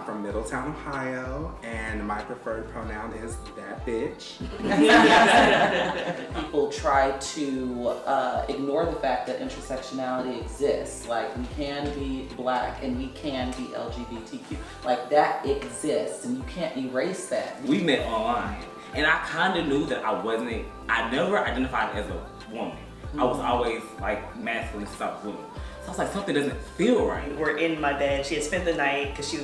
from Middletown, Ohio, and my preferred pronoun is that bitch. People try to ignore the fact that intersectionality exists. Like, we can be Black and we can be LGBTQ. Like, that exists and you can't erase that. We met online, and I kind of knew that I never identified as a woman. I was always like masculine since I was little. So I was like, something doesn't feel right. We're in my bed. She had spent the night because she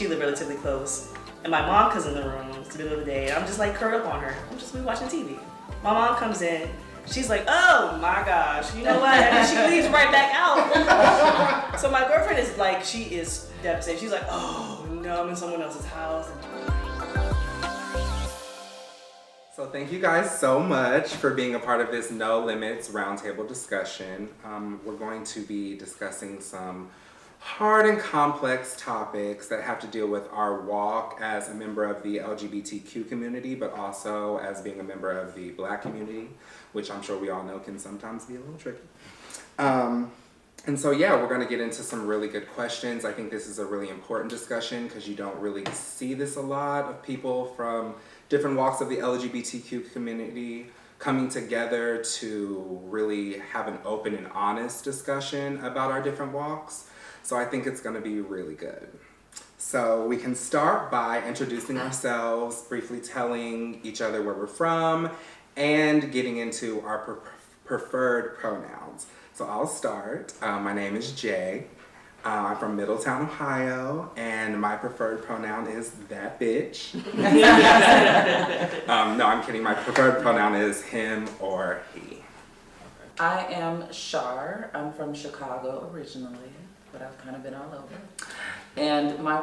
lived relatively close. And my mom comes in the room. It's the middle of the day. And I'm just like curled up on her. I'm just watching TV. My mom comes in. She's like, oh my gosh, you know what? And then she leaves right back out. So my girlfriend is like, she is devastated. She's like, oh no, I'm in someone else's house. So thank you guys so much for being a part of this No Limits roundtable discussion. We're going to be discussing some hard and complex topics that have to deal with our walk as a member of the LGBTQ community, but also as being a member of the Black community, which I'm sure we all know can sometimes be a little tricky. And so yeah, we're gonna get into some really good questions. I think this is a really important discussion because you don't really see this a lot of people from different walks of the LGBTQ community coming together to really have an open and honest discussion about our different walks. So I think it's gonna be really good. So we can start by introducing ourselves, briefly telling each other where we're from, and getting into our preferred pronouns. So I'll start. My name is Jay. I'm from Middletown, Ohio, and my preferred pronoun is that bitch. No, I'm kidding. My preferred pronoun is him or he. I am Shar. I'm from Chicago originally, but I've kind of been all over. And my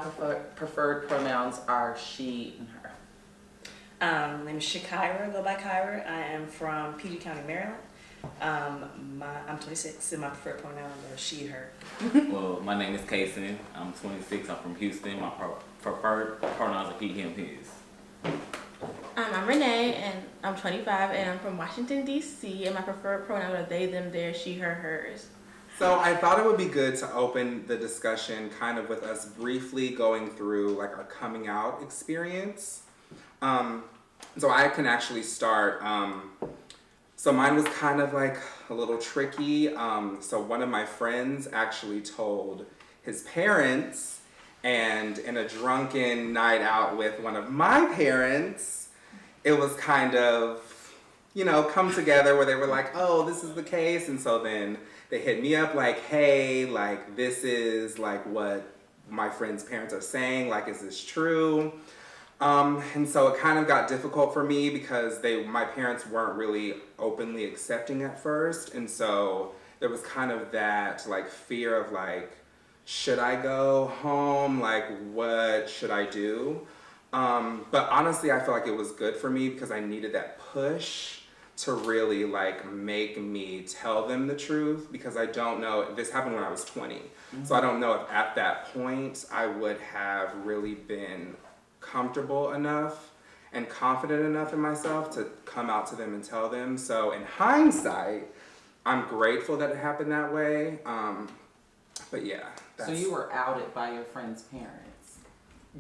preferred pronouns are she and her. My name is Shakira, go by Kyra. I am from PG County, Maryland. I'm 26 and my preferred pronoun is she, her. Well, my name is Kason. I'm 26. I'm from Houston. My preferred pronouns are he, him, his. I'm Renee, and I'm 25, and I'm from Washington, D.C., and my preferred pronouns are they, them, their, she, her, hers. So I thought it would be good to open the discussion kind of with us briefly going through like our coming out experience. So I can actually start. So mine was kind of like a little tricky. So one of my friends actually told his parents, and in a drunken night out with one of my parents, it was kind of, come together where they were like, oh, this is the case. And so then they hit me up like, hey, like this is like what my friend's parents are saying, like, is this true? And so it kind of got difficult for me because my parents weren't really openly accepting at first. And so there was kind of that like fear of like, should I go home? Like, what should I do? But honestly, I feel like it was good for me because I needed that push to really like make me tell them the truth, because I don't know, this happened when I was 20. So I don't know if at that point I would have really been comfortable enough and confident enough in myself to come out to them and tell them. So in hindsight, I'm grateful that it happened that way. But yeah. So you were outed by your friend's parents?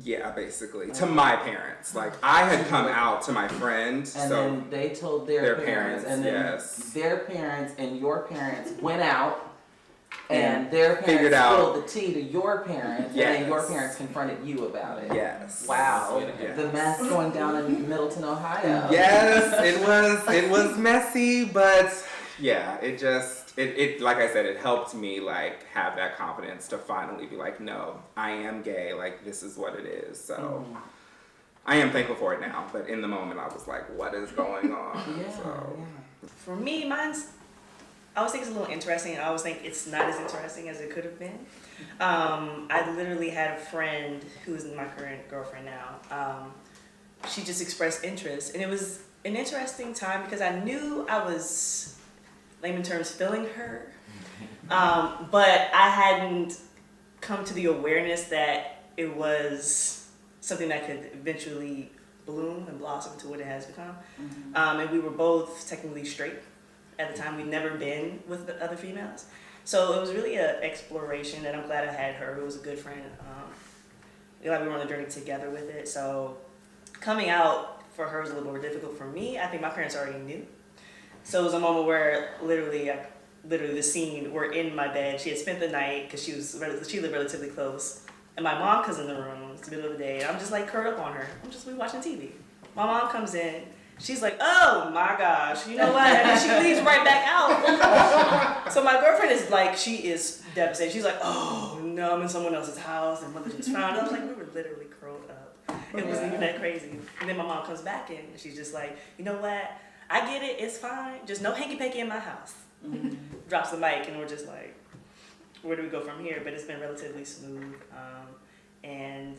Yeah, basically. To my parents. Like, I had come out to my friend. And so then they told their parents. And then yes. Their parents and your parents went out. And their parents spilled the tea to your parents, yes. And then your parents confronted you about it. Yes. Wow. Yes. The mess going down in Middleton, Ohio. Yes, it was messy, but yeah, it like I said, it helped me like have that confidence to finally be like, no, I am gay, like this is what it is. So I am thankful for it now, but in the moment I was like, what is going on? Yeah. For me, I always think it's a little interesting, and I always think it's not as interesting as it could have been. I literally had a friend who's my current girlfriend now. She just expressed interest, and it was an interesting time because I knew I was, layman terms, feeling her, but I hadn't come to the awareness that it was something that could eventually bloom and blossom into what it has become. And we were both technically straight. At the time, we'd never been with the other females. So it was really an exploration, and I'm glad I had her. It was a good friend. feel like we were on the journey together with it. So coming out for her was a little more difficult. For me, I think my parents already knew. So it was a moment where literally the scene, we're in my bed. She had spent the night because she lived relatively close. And my mom comes in the room. It's the middle of the day. I'm just like curled up on her. We watching TV. My mom comes in. She's like, oh my gosh, you know what? And then she leaves right back out. So my girlfriend is like, she is devastated. She's like, oh no, I'm in someone else's house and mother just found. I was like, we were literally curled up. It wasn't even that crazy. And then my mom comes back in and she's just like, you know what? I get it, it's fine. Just no hanky-panky in my house. Drops the mic and we're just like, where do we go from here? But it's been relatively smooth. And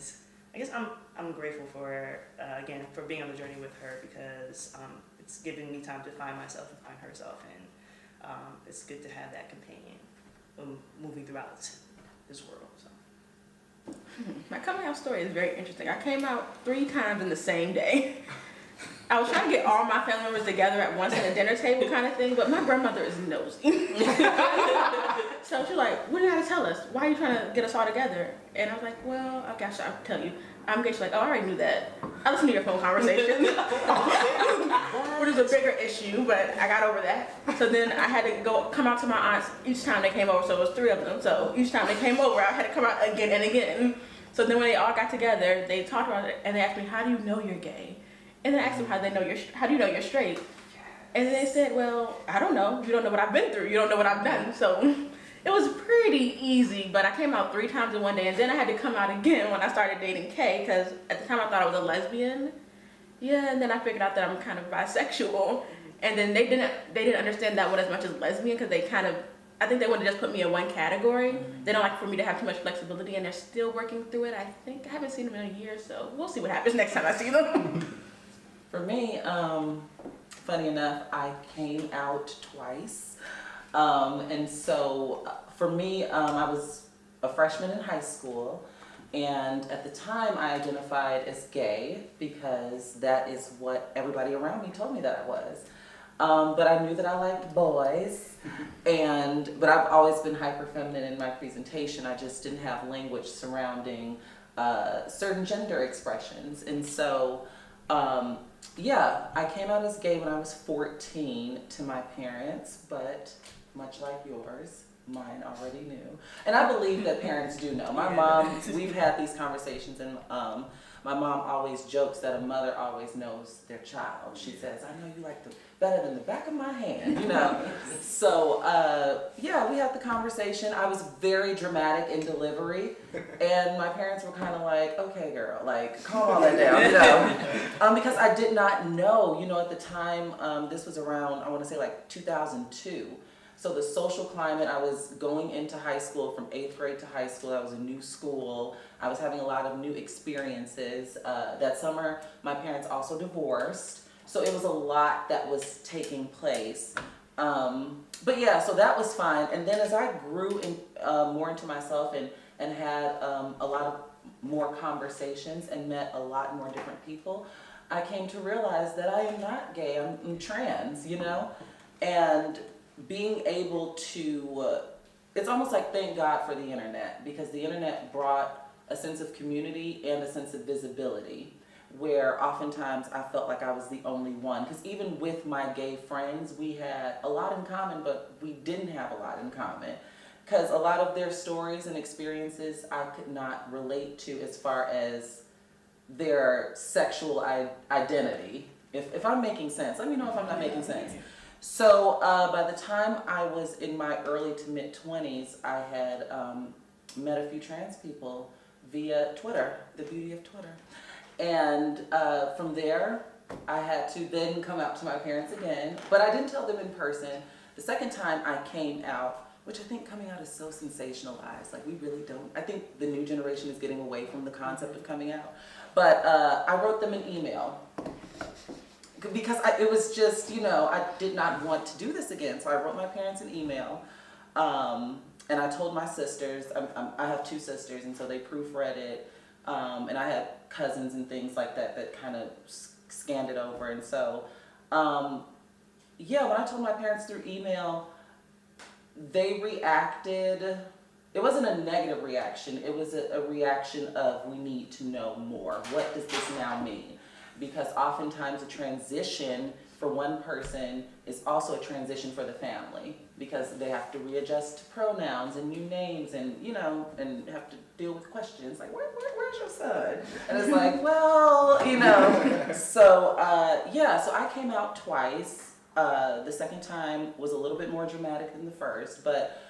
I guess I'm grateful for, again, for being on the journey with her because it's given me time to find myself and find herself. And it's good to have that companion moving throughout this world. So. My coming out story is very interesting. I came out 3 times in the same day. I was trying to get all my family members together at once at a dinner table kind of thing, but my grandmother is nosy. So she's like, what do you gotta tell us? Why are you trying to get us all together? And I was like, well, I guess I'll tell you. I'm getting, she's like, oh, I already knew that. I listened to your phone conversation. Which is a bigger issue, but I got over that. So then I had to come out to my aunts each time they came over, so it was 3 of them. So each time they came over, I had to come out again and again. So then when they all got together, they talked about it, and they asked me, how do you know you're gay? And then I asked them how do you know you're straight? And then they said, well, I don't know. You don't know what I've been through. You don't know what I've done. So it was pretty easy, but I came out 3 times in one day, and then I had to come out again when I started dating Kay, because at the time I thought I was a lesbian. Yeah, and then I figured out that I'm kind of bisexual. And then they didn't understand that one as much as lesbian, because I think they would have just put me in one category. They don't like for me to have too much flexibility, and they're still working through it. I haven't seen them in a year, so we'll see what happens next time I see them. For me, funny enough, I came out twice. And so for me, I was a freshman in high school, and at the time I identified as gay because that is what everybody around me told me that I was. But I knew that I liked boys, but I've always been hyper feminine in my presentation. I just didn't have language surrounding certain gender expressions. And so yeah, I came out as gay when I was 14 to my parents, but much like yours, mine already knew. And I believe that parents do know. My mom, we've had these conversations, and my mom always jokes that a mother always knows their child. She says, I know you like the better than the back of my hand, you know. So yeah, we had the conversation. I was very dramatic in delivery, and my parents were kind of like, okay girl, like calm all that down, you know. Because I did not know, you know, at the time, this was around, I want to say like 2002. So the social climate, I was going into high school from 8th grade to high school. I was a new school. I was having a lot of new experiences. That summer, my parents also divorced. So it was a lot that was taking place. But yeah, so that was fine. And then as I grew more into myself and had a lot of more conversations and met a lot more different people, I came to realize that I am not gay, I'm trans, you know? And being able to, it's almost like thank God for the internet, because the internet brought a sense of community and a sense of visibility, where oftentimes I felt like I was the only one. Because even with my gay friends, we had a lot in common, but we didn't have a lot in common. Because a lot of their stories and experiences I could not relate to as far as their sexual identity. If I'm making sense, let me know if I'm not making sense. So by the time I was in my early to mid 20s, I had met a few trans people via Twitter, the beauty of Twitter. And from there, I had to then come out to my parents again, but I didn't tell them in person. The second time I came out, which I think coming out is so sensationalized, like we really don't. I think the new generation is getting away from the concept of coming out. But I wrote them an email. Because it was just, you know, I did not want to do this again. So I wrote my parents an email, and I told my sisters, I have 2 sisters, and so they proofread it, and I had cousins and things like that kind of scanned it over. And so, yeah, when I told my parents through email, they reacted. it wasn't a negative reaction. It was a reaction of, we need to know more. What does this now mean? Because oftentimes a transition for one person is also a transition for the family, because they have to readjust pronouns and new names, and and have to deal with questions like, where's your son? And it's like, well, So so I came out twice. The second time was a little bit more dramatic than the first, but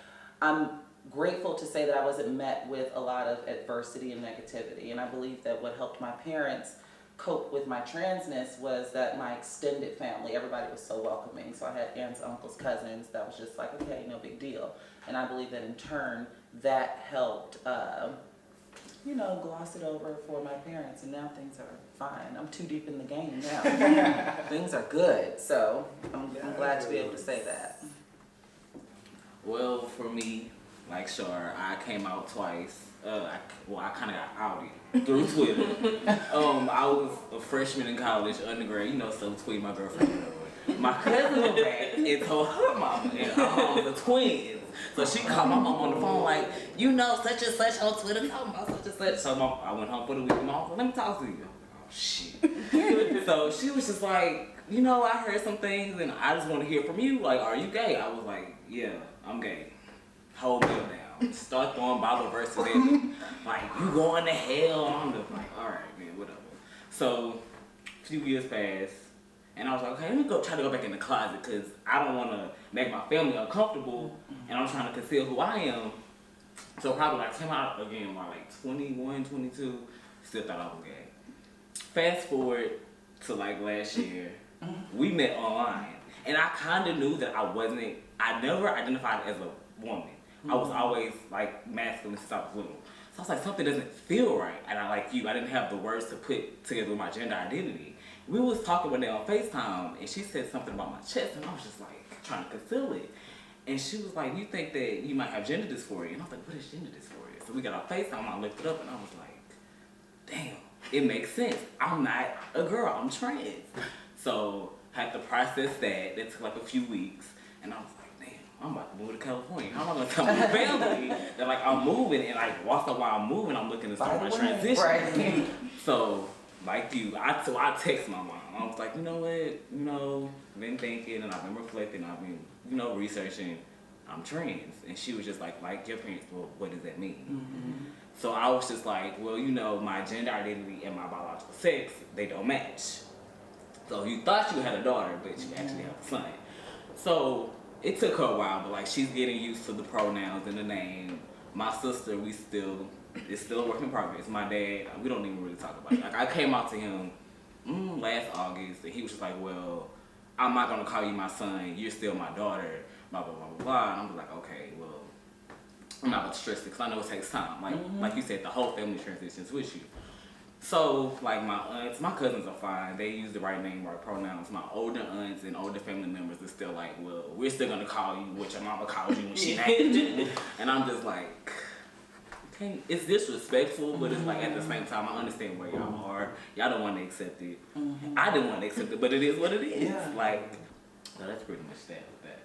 I'm grateful to say that I wasn't met with a lot of adversity and negativity. And I believe that what helped my parents cope with my transness was that my extended family, everybody was so welcoming. So I had aunts, uncles, cousins that was just like, okay, no big deal. And I believe that in turn, that helped, gloss it over for my parents. And now things are fine. I'm too deep in the game now. Things are good. So I'm glad to be able to say that. Well, for me, like Shar, I came out twice. I kind of got outed through Twitter. I was a freshman in college, undergrad, so between my girlfriend. My cousin was back and told her mama, and her mom was a twin. So she called my mom on the phone like, such and such on Twitter talking about such and such. So I went home for the week and my mom was like, let me talk to you. Oh, shit. So she was just like, I heard some things and I just want to hear from you. Like, are you gay? I was like, yeah, I'm gay. Hold me down. Start throwing Bible verses at me. Like, you going to hell? I'm just like, all right, man, whatever. So, a few years passed, and I was like, okay, let me try to go back in the closet, because I don't want to make my family uncomfortable, and I'm trying to conceal who I am. So probably came out again by 21, 22, still thought I was gay. Fast forward to last year, we met online, and I kind of knew that I never identified as a woman. I was always masculine since I was little. So I was like, something doesn't feel right. And I didn't have the words to put together with my gender identity. We was talking one day on FaceTime, and she said something about my chest, and I was just trying to conceal it. And she was like, you think that you might have gender dysphoria? And I was like, what is gender dysphoria? So we got on FaceTime, I looked it up, and I was like, damn, it makes sense. I'm not a girl, I'm trans. So had to process that. That took a few weeks, and I was like, I'm about to move to California. How am I going to tell my family that I'm moving, and while I'm moving, I'm looking to start my transition. Right. So I text my mom. I was like, you know what, been thinking, and I've been reflecting, I've been, researching. I'm trans, and she was just like your parents. Well, what does that mean? Mm-hmm. So I was just like, well, my gender identity and my biological sex, they don't match. So you thought you had a daughter, but you actually have a son. So it took her a while, but she's getting used to the pronouns and the name. My sister, it's still a work in progress. My dad, we don't even really talk about it. I came out to him last August, and he was just like, well, I'm not gonna call you my son, you're still my daughter, blah, blah, blah, blah, blah. And I'm just like, okay, well, I'm not gonna stress it, because I know it takes time. Like you said, the whole family transitions with you. So, my aunts, my cousins are fine. They use the right name, right pronouns. My older aunts and older family members are still well, we're still going to call you what your mama calls you when she named you. And I'm just like, okay, it's disrespectful, but it's at the same time, I understand where y'all are. Y'all don't want to accept it. I didn't want to accept it, but it is what it is. Yeah. So that's pretty much that with that.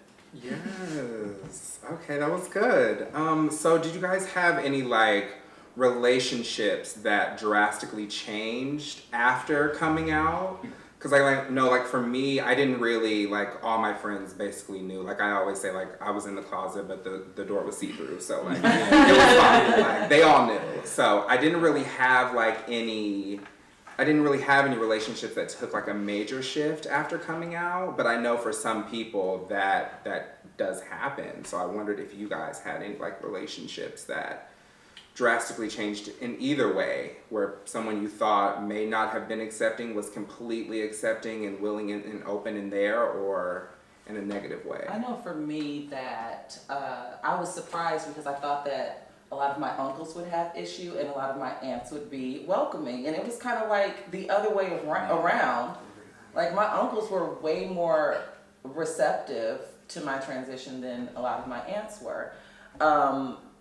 Yes. Okay, that was good. So did you guys have any, relationships that drastically changed after coming out? Because for me, I didn't really all my friends basically knew. I always say I was in the closet, but the door was see-through, so it was fine. They all knew. So I didn't really have any relationships that took a major shift after coming out, but I know for some people that does happen. So I wondered if you guys had any relationships that drastically changed in either way, where someone you thought may not have been accepting was completely accepting and willing and open in there, or in a negative way. I know for me that I was surprised, because I thought that a lot of my uncles would have issue and a lot of my aunts would be welcoming, and it was kind of the other way around. My uncles were way more receptive to my transition than a lot of my aunts were.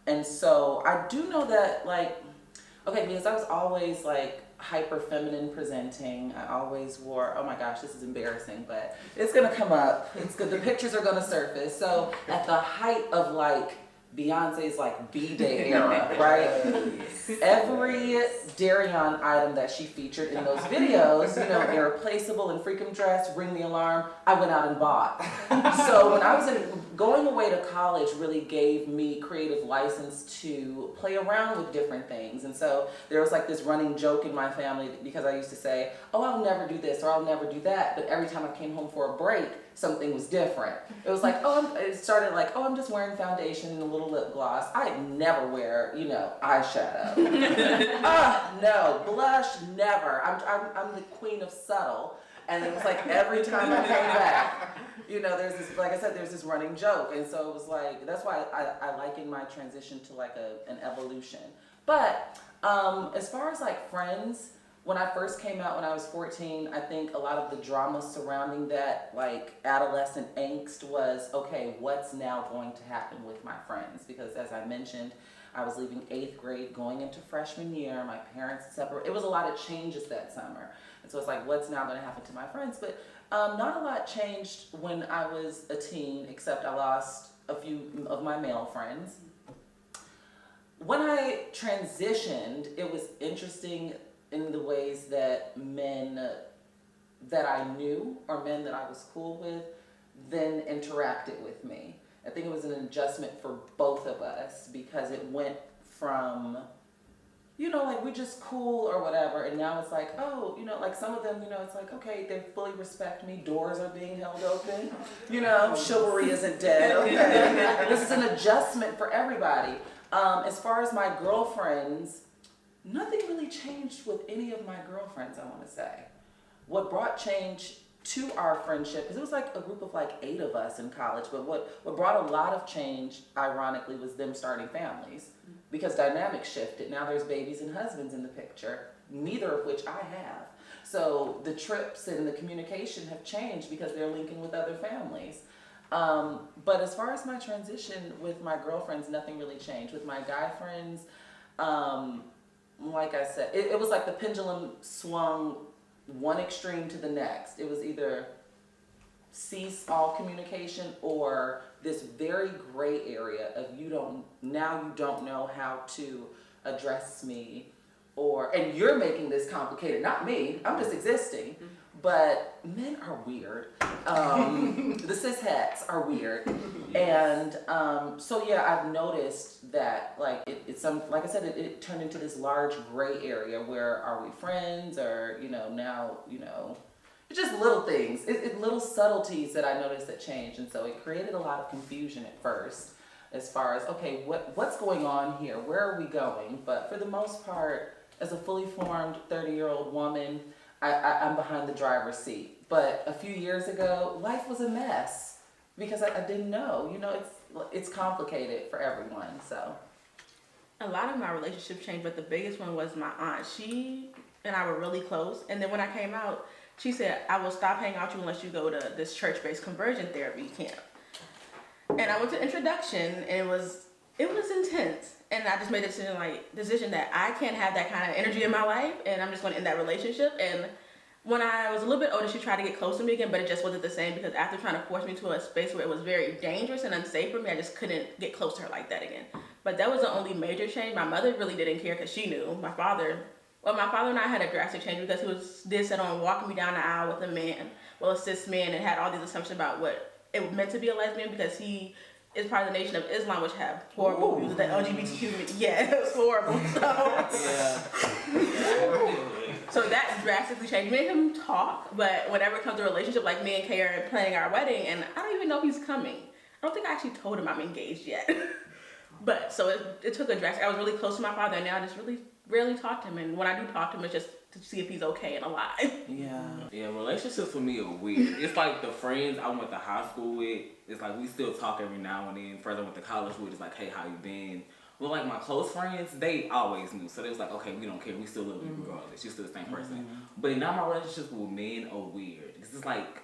And so I do know that because I was always hyper feminine presenting. I always wore, oh my gosh, this is embarrassing, but it's gonna come up. It's good. The pictures are gonna surface. So at the height of Beyonce's like B-Day era, right? Every Darion item that she featured in those videos, you know, irreplaceable and freakum dress, ring the alarm, I went out and bought. So when I was going away to college really gave me creative license to play around with different things. And so there was like this running joke in my family because I used to say, oh, I'll never do this or I'll never do that. But every time I came home for a break, something was different. It was like, it started like, I'm just wearing foundation and a little lip gloss. I never wear, you know, eyeshadow. No, blush, never. I'm the queen of subtle. And it was like every time I came back, you know, there's this, like I said, there's this running joke. And so it was like, that's why I liken my transition to like an evolution. But as far as like friends, when I first came out when I was 14, I think a lot of the drama surrounding that, like adolescent angst was, okay, what's now going to happen with my friends? Because as I mentioned, I was leaving 8th grade, going into freshman year, my parents separated. It was a lot of changes that summer. And so it's like, what's now gonna happen to my friends? But not a lot changed when I was a teen, except I lost a few of my male friends. When I transitioned, it was interesting in the ways that men that I knew or men that I was cool with then interacted with me. I think it was an adjustment for both of us because it went from, you know, like we're just cool or whatever, and now it's like, oh, you know, like some of them, you know, it's like, okay, they fully respect me, doors are being held open, you know, chivalry isn't dead, okay. This is an adjustment for everybody. As far as my girlfriends, nothing really changed with any of my girlfriends, I want to say. What brought change to our friendship, because it was like a group of like 8 of us in college, but what brought a lot of change, ironically, was them starting families, because dynamics shifted. Now there's babies and husbands in the picture, neither of which I have. So the trips and the communication have changed because they're linking with other families. But as far as my transition with my girlfriends, nothing really changed. With my guy friends, like I said, it was like the pendulum swung one extreme to the next. It was either cease all communication or this very gray area of you don't know how to address me, and you're making this complicated, not me, I'm just existing. But men are weird. The cishetes are weird. And so yeah, I've noticed that like it's like I said, it turned into this large gray area where are we friends or, you know, now, you know, it's just little things. It's little subtleties that I noticed that changed. And so it created a lot of confusion at first as far as, okay, what's going on here? Where are we going? But for the most part, as a fully formed 30-year-old woman, I'm behind the driver's seat. But a few years ago, life was a mess because I didn't know. You know, it's complicated for everyone, so. A lot of my relationships changed, but the biggest one was my aunt. She and I were really close. And then when I came out, she said, I will stop hanging out with you unless you go to this church-based conversion therapy camp. And I went to introduction, and it was intense. And I just made a decision that I can't have that kind of energy in my life, and I'm just going to end that relationship. And when I was a little bit older, she tried to get close to me again, but it just wasn't the same because after trying to force me to a space where it was very dangerous and unsafe for me, I just couldn't get close to her like that again. But that was the only major change. My mother really didn't care because she knew. My father and I had a drastic change because he did set on walking me down the aisle with a man, a cis man, and had all these assumptions about what it meant to be a lesbian because he is part of the Nation of Islam, which have horrible views of the LGBTQ. Yeah, it was horrible. So that drastically changed. Made him talk, but whenever it comes to a relationship, like me and Kay are planning our wedding, and I don't even know if he's coming. I don't think I actually told him I'm engaged yet. But so it took a drastic. I was really close to my father, and now I just really rarely talk to him. And when I do talk to him, it's just to see if he's okay and alive. Yeah, relationships for me are weird. It's like the friends I went to high school with, it's like we still talk every now and then. Friends I went to college with, it's like, hey, how you been? Well, like my close friends, they always knew. So they was like, okay, we don't care. We still love you regardless. You're still the same person. But now my relationships with men are weird. Because it's like,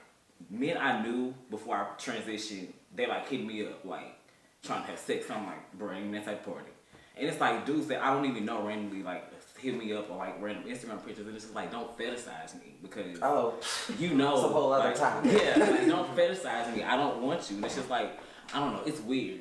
men I knew before I transitioned, they like hit me up, like, trying to have sex. I'm like, bro, ain't that type of party. And it's like dudes that I don't even know randomly, like, hit me up or like random Instagram pictures, and it's just like, don't fetishize me because you know it's a whole other like, time. Yeah, like don't fetishize me. I don't want you. And it's just like, I don't know, it's weird.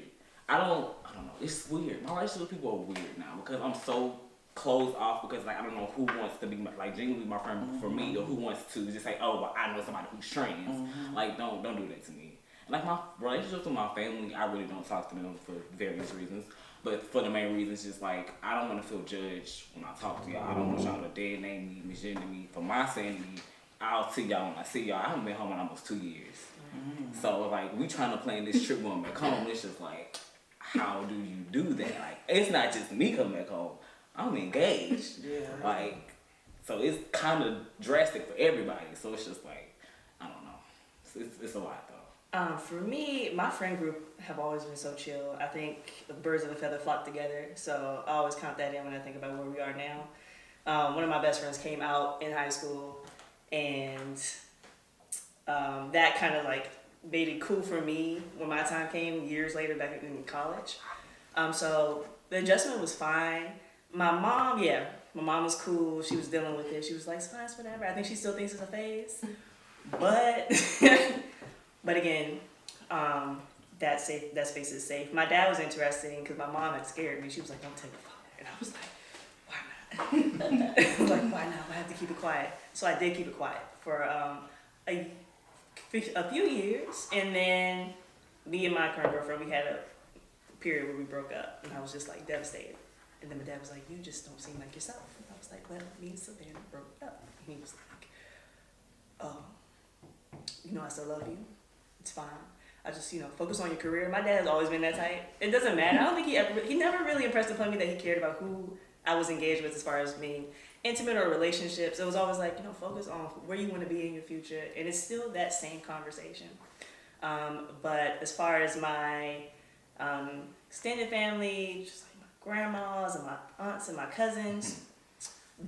don't know. It's weird. My relationship with people are weird now because I'm so closed off because like I don't know who wants to be like genuinely my friend for me or who wants to just say, oh, well, I know somebody who's trans. Like don't do that to me. Like my relationships with my family, I really don't talk to them for various reasons. But for the main reasons, just like I don't want to feel judged when I talk to y'all. I don't want y'all to dead name me, misgender me. For my sanity, I'll see y'all when I see y'all. I haven't been home in almost 2 years. So like we trying to plan this trip going back home. It's just like, how do you do that? Like it's not just me coming back home. I'm engaged. Like so it's kind of drastic for everybody. So it's just like I don't know. It's a lot though. For me, my friend group have always been so chill. I think the birds of a feather flock together. So I always count that in when I think about where we are now. One of my best friends came out in high school, and that kind of like made it cool for me when my time came years later back in college. So the adjustment was fine. My mom was cool. She was dealing with it. She was like, it's fine, it's whatever. I think she still thinks it's a phase. But but again, that space is safe. My dad was interesting because my mom had scared me. She was like, don't tell your father. And I was like, why not? I was like, why not? I have to keep it quiet. So I did keep it quiet for a few years. And then me and my current girlfriend, we had a period where we broke up. And I was just like devastated. And then my dad was like, you just don't seem like yourself. And I was like, well, me and Savannah broke up. And he was like, oh, I still love you. It's fine. I just, focus on your career. My dad has always been that type. It doesn't matter. I don't think he never really impressed upon me that he cared about who I was engaged with as far as being intimate or relationships. It was always like, focus on where you want to be in your future. And it's still that same conversation. But as far as my extended family, just like my grandmas and my aunts and my cousins,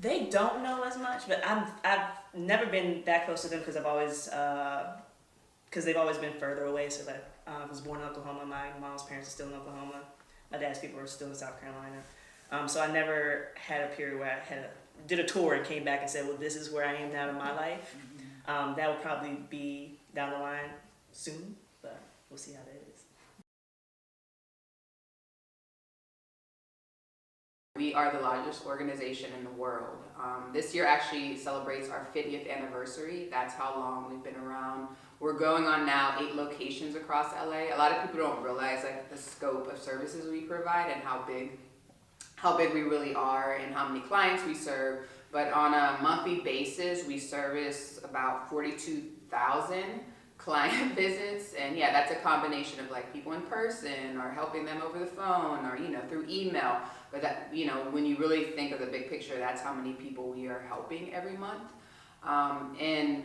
they don't know as much, but I've never been that close to them because they've always been further away. So that I was born in Oklahoma. My mom's parents are still in Oklahoma. My dad's people are still in South Carolina. So I never had a period where I did a tour and came back and said, well, this is where I am now in my life. That will probably be down the line soon, but we'll see how that is. We are the largest organization in the world. This year actually celebrates our 50th anniversary. That's how long we've been around. We're going on now 8 locations across LA. A lot of people don't realize like the scope of services we provide and how big we really are and how many clients we serve. But on a monthly basis, we service about 42,000 client visits, and yeah, that's a combination of like people in person or helping them over the phone or through email. But that when you really think of the big picture, that's how many people we are helping every month. And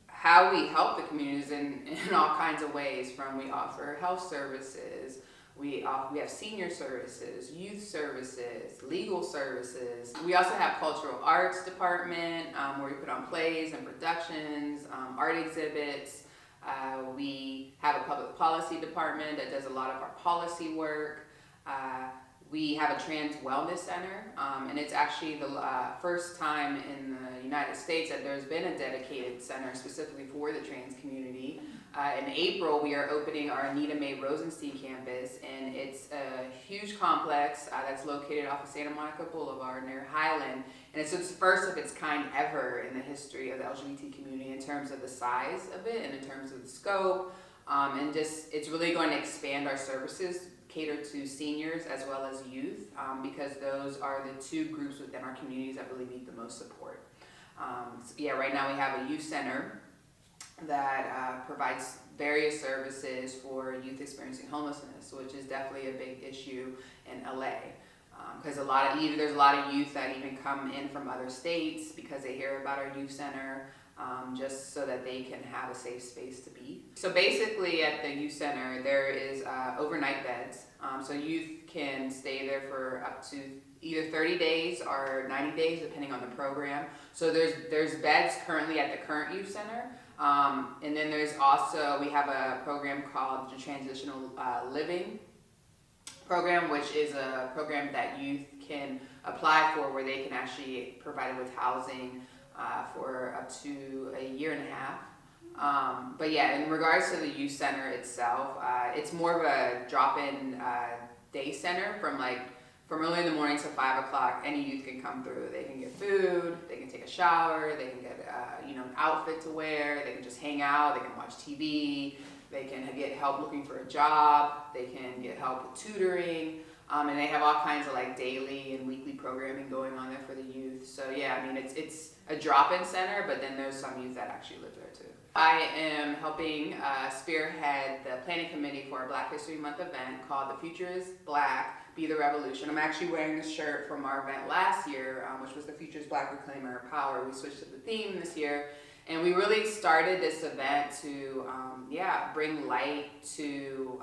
how we help the communities in all kinds of ways. From we offer health services, we have senior services, youth services, legal services. We also have cultural arts department where we put on plays and productions, art exhibits. We have a public policy department that does a lot of our policy work. We have a trans wellness center, and it's actually the first time in the United States that there's been a dedicated center specifically for the trans community. In April, we are opening our Anita Mae Rosenstein campus, and it's a huge complex that's located off of Santa Monica Boulevard near Highland, and it's the first of its kind ever in the history of the LGBT community in terms of the size of it and in terms of the scope, and just it's really going to expand our services, cater to seniors as well as youth, because those are the 2 groups within our communities that really need the most support. Right now we have a youth center that provides various services for youth experiencing homelessness, which is definitely a big issue in LA. Because there's a lot of youth that even come in from other states because they hear about our youth center, just so that they can have a safe space to be. So basically at the youth center, there is overnight beds. So youth can stay there for up to either 30 days or 90 days, depending on the program. So there's beds currently at the current youth center. And then there's also, we have a program called the Transitional Living Program, which is a program that youth can apply for where they can actually provide with housing for up to a year and a half. But yeah, in regards to the youth center itself, it's more of a drop-in day center from early in the morning to 5 o'clock. Any youth can come through. They can get food, they can take a shower, they can get an outfit to wear, they can just hang out, they can watch TV, they can get help looking for a job, they can get help with tutoring, and they have all kinds of like daily and weekly programming going on there for the youth. So yeah, I mean it's a drop-in center, but then there's some youth that actually live there too. I am helping spearhead the planning committee for a Black History Month event called The Future is Black, Be the Revolution. I'm actually wearing this shirt from our event last year, which was The Future is Black, Reclaim Our Power. We switched up the theme this year, and we really started this event to bring light to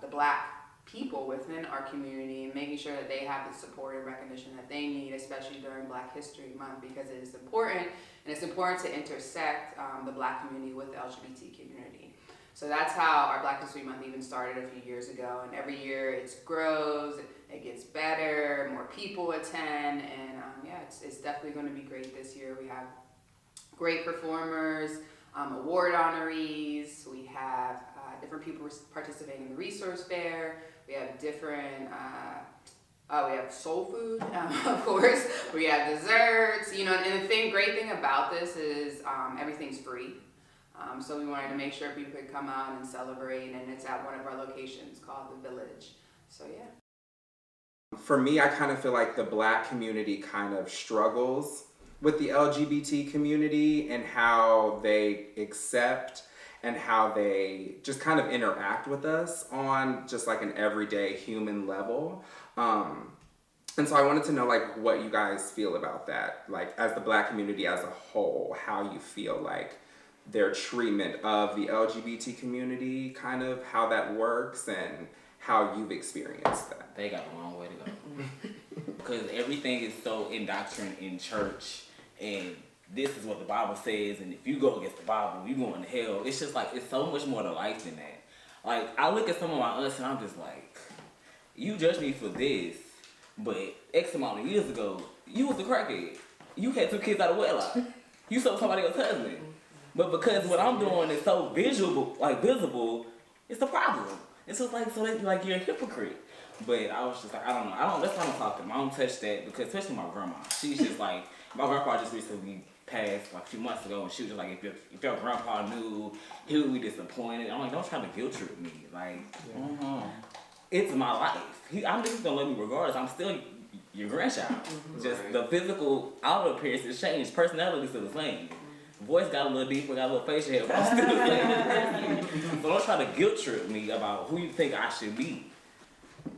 the Black people within our community and making sure that they have the support and recognition that they need, especially during Black History Month, because it is important, and it's important to intersect the Black community with the LGBT community. So that's how our Black History Month even started a few years ago, and every year it grows, it gets better, more people attend, and it's definitely going to be great this year. We have great performers, award honorees, we have different people participating in the resource fair, we have different, we have soul food, of course, we have desserts, and the great thing about this is everything's free. So we wanted to make sure people could come out and celebrate, and it's at one of our locations called The Village. So yeah. For me, I kind of feel like the Black community kind of struggles with the LGBT community and how they accept and how they just kind of interact with us on just like an everyday human level. And so I wanted to know like what you guys feel about that, like as the Black community as a whole, how you feel like their treatment of the LGBT community, kind of how that works and how you've experienced that. They got a long way to go. Because everything is so indoctrinated in church, and this is what the Bible says, and if you go against the Bible, you're going to hell. It's just like, it's so much more to life than that. Like, I look at some of my aunts and I'm just like, you judge me for this, but X amount of years ago, you was a crackhead. You had 2 kids out of wedlock. You sold somebody else's husband. But because what I'm doing is so visible, it's a problem. It's just like, so that, like, you're a hypocrite. But I was just like, I don't know. That's why I don't talk to them. I don't touch that, because especially my grandma. She's just like, my grandpa just recently passed like a few months ago, and she was just like, if your grandpa knew, he would be disappointed. I'm like, don't try to guilt trip me. Like, it's my life. I'm just gonna love me regardless. I'm still your grandchild. Just the physical outer appearance has changed. Personality is still the same. Voice got a little deeper, got a little facial hair, but I'm still the same. So don't try to guilt trip me about who you think I should be.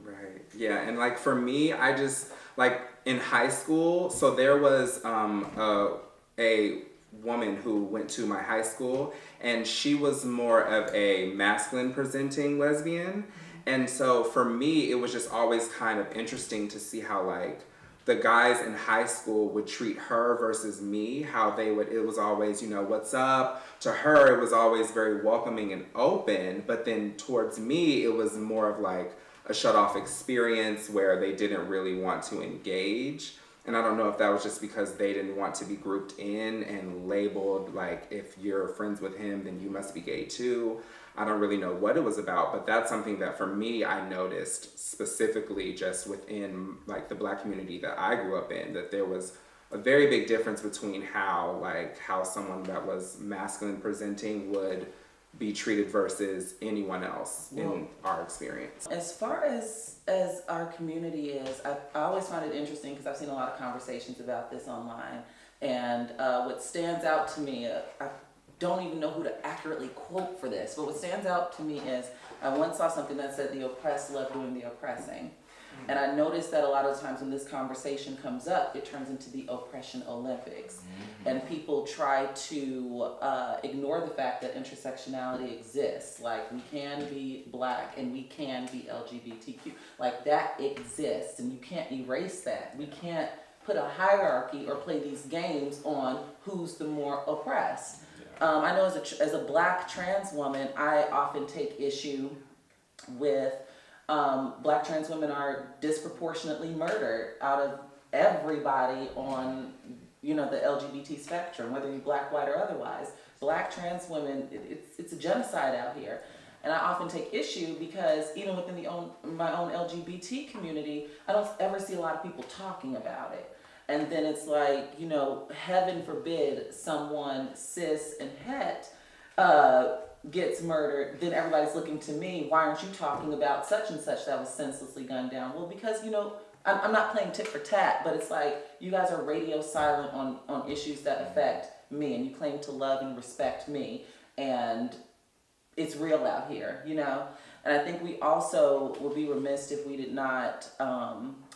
Right. Yeah, and like for me, I just like in high school, so there was a woman who went to my high school, and she was more of a masculine presenting lesbian. And so for me, it was just always kind of interesting to see how like the guys in high school would treat her versus me, how they would, it was always, what's up? To her, it was always very welcoming and open, but then towards me, it was more of like a shut off experience where they didn't really want to engage. And I don't know if that was just because they didn't want to be grouped in and labeled like, if you're friends with him, then you must be gay too. I don't really know what it was about, but that's something that for me, I noticed specifically just within like the Black community that I grew up in, that there was a very big difference between how someone that was masculine presenting would be treated versus anyone else in our experience. As far as our community is, I always find it interesting because I've seen a lot of conversations about this online, and what stands out to me, I don't even know who to accurately quote for this, but what stands out to me is I once saw something that said the oppressed love doing the oppressing. And I noticed that a lot of times when this conversation comes up, it turns into the oppression Olympics. And people try to ignore the fact that intersectionality exists. Like, we can be Black and we can be LGBTQ. Like, that exists, and you can't erase that. We can't put a hierarchy or play these games on who's the more oppressed. I know as a Black trans woman, I often take issue with Black trans women are disproportionately murdered out of everybody on, the LGBT spectrum, whether you're Black, white, or otherwise. Black trans women, it's a genocide out here. And I often take issue because even within my own LGBT community, I don't ever see a lot of people talking about it. And then it's like, you know, heaven forbid someone cis and het gets murdered, then everybody's looking to me, why aren't you talking about such and such that was senselessly gunned down? Well, because, you know, I'm not playing tit for tat, but it's like you guys are radio silent on issues that affect me, and you claim to love and respect me, and it's real out here, you know? And I think we also would be remiss if we did not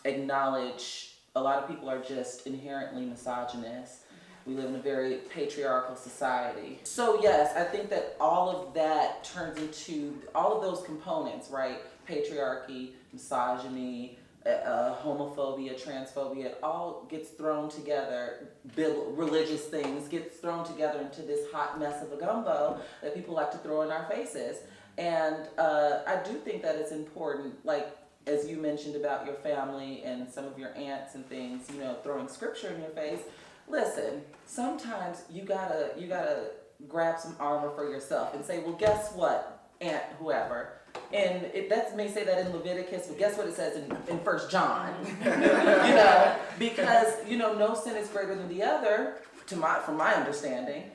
acknowledge a lot of people are just inherently misogynist. We live in a very patriarchal society. So yes, I think that all of that turns into, all of those components, right? Patriarchy, misogyny, homophobia, transphobia, it all gets thrown together, religious things gets thrown together into this hot mess of a gumbo that people like to throw in our faces. And I do think that it's important, like, as you mentioned about your family and some of your aunts and things, you know, throwing scripture in your face. Listen, sometimes you gotta grab some armor for yourself and say, well, guess what, Aunt whoever, and that may say that in Leviticus, but guess what it says in 1 John, you know, because, you know, no sin is greater than the other, from my understanding,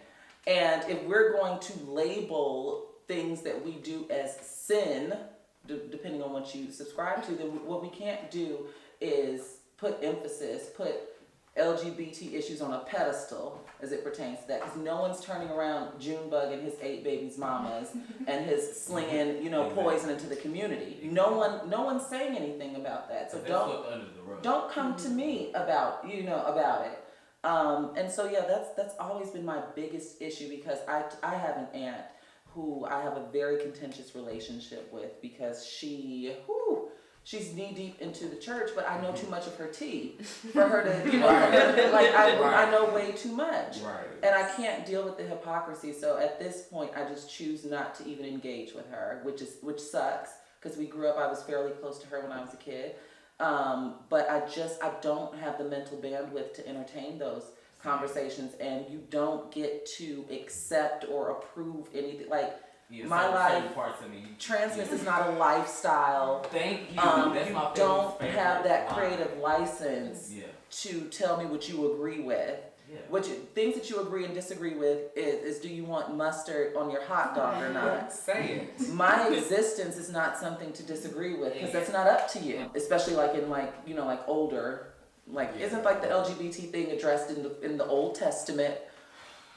and if we're going to label things that we do as sin, depending on what you subscribe to, then what we can't do is put LGBT issues on a pedestal as it pertains to that, because no one's turning around Junebug and his 8 babies mamas and his slinging, you know, poison into the community. No one's saying anything about that. So don't come to me about it. And so yeah, that's always been my biggest issue, because I have an aunt who I have a very contentious relationship with, because she's knee deep into the church, but I know too much of her tea for her to, you know, I know way too much. Right. And I can't deal with the hypocrisy. So at this point, I just choose not to even engage with her, which sucks, because I was fairly close to her when I was a kid. But I don't have the mental bandwidth to entertain those conversations, and you don't get to accept or approve anything. Like, my life, transness is not a lifestyle. Thank you. That's my don't have that creative license to tell me what you agree with. Yeah. Things that you agree and disagree with is do you want mustard on your hot dog or not? Say it. My existence is not something to disagree with, because that's not up to you. Especially like in older, isn't like the LGBT thing addressed in the Old Testament?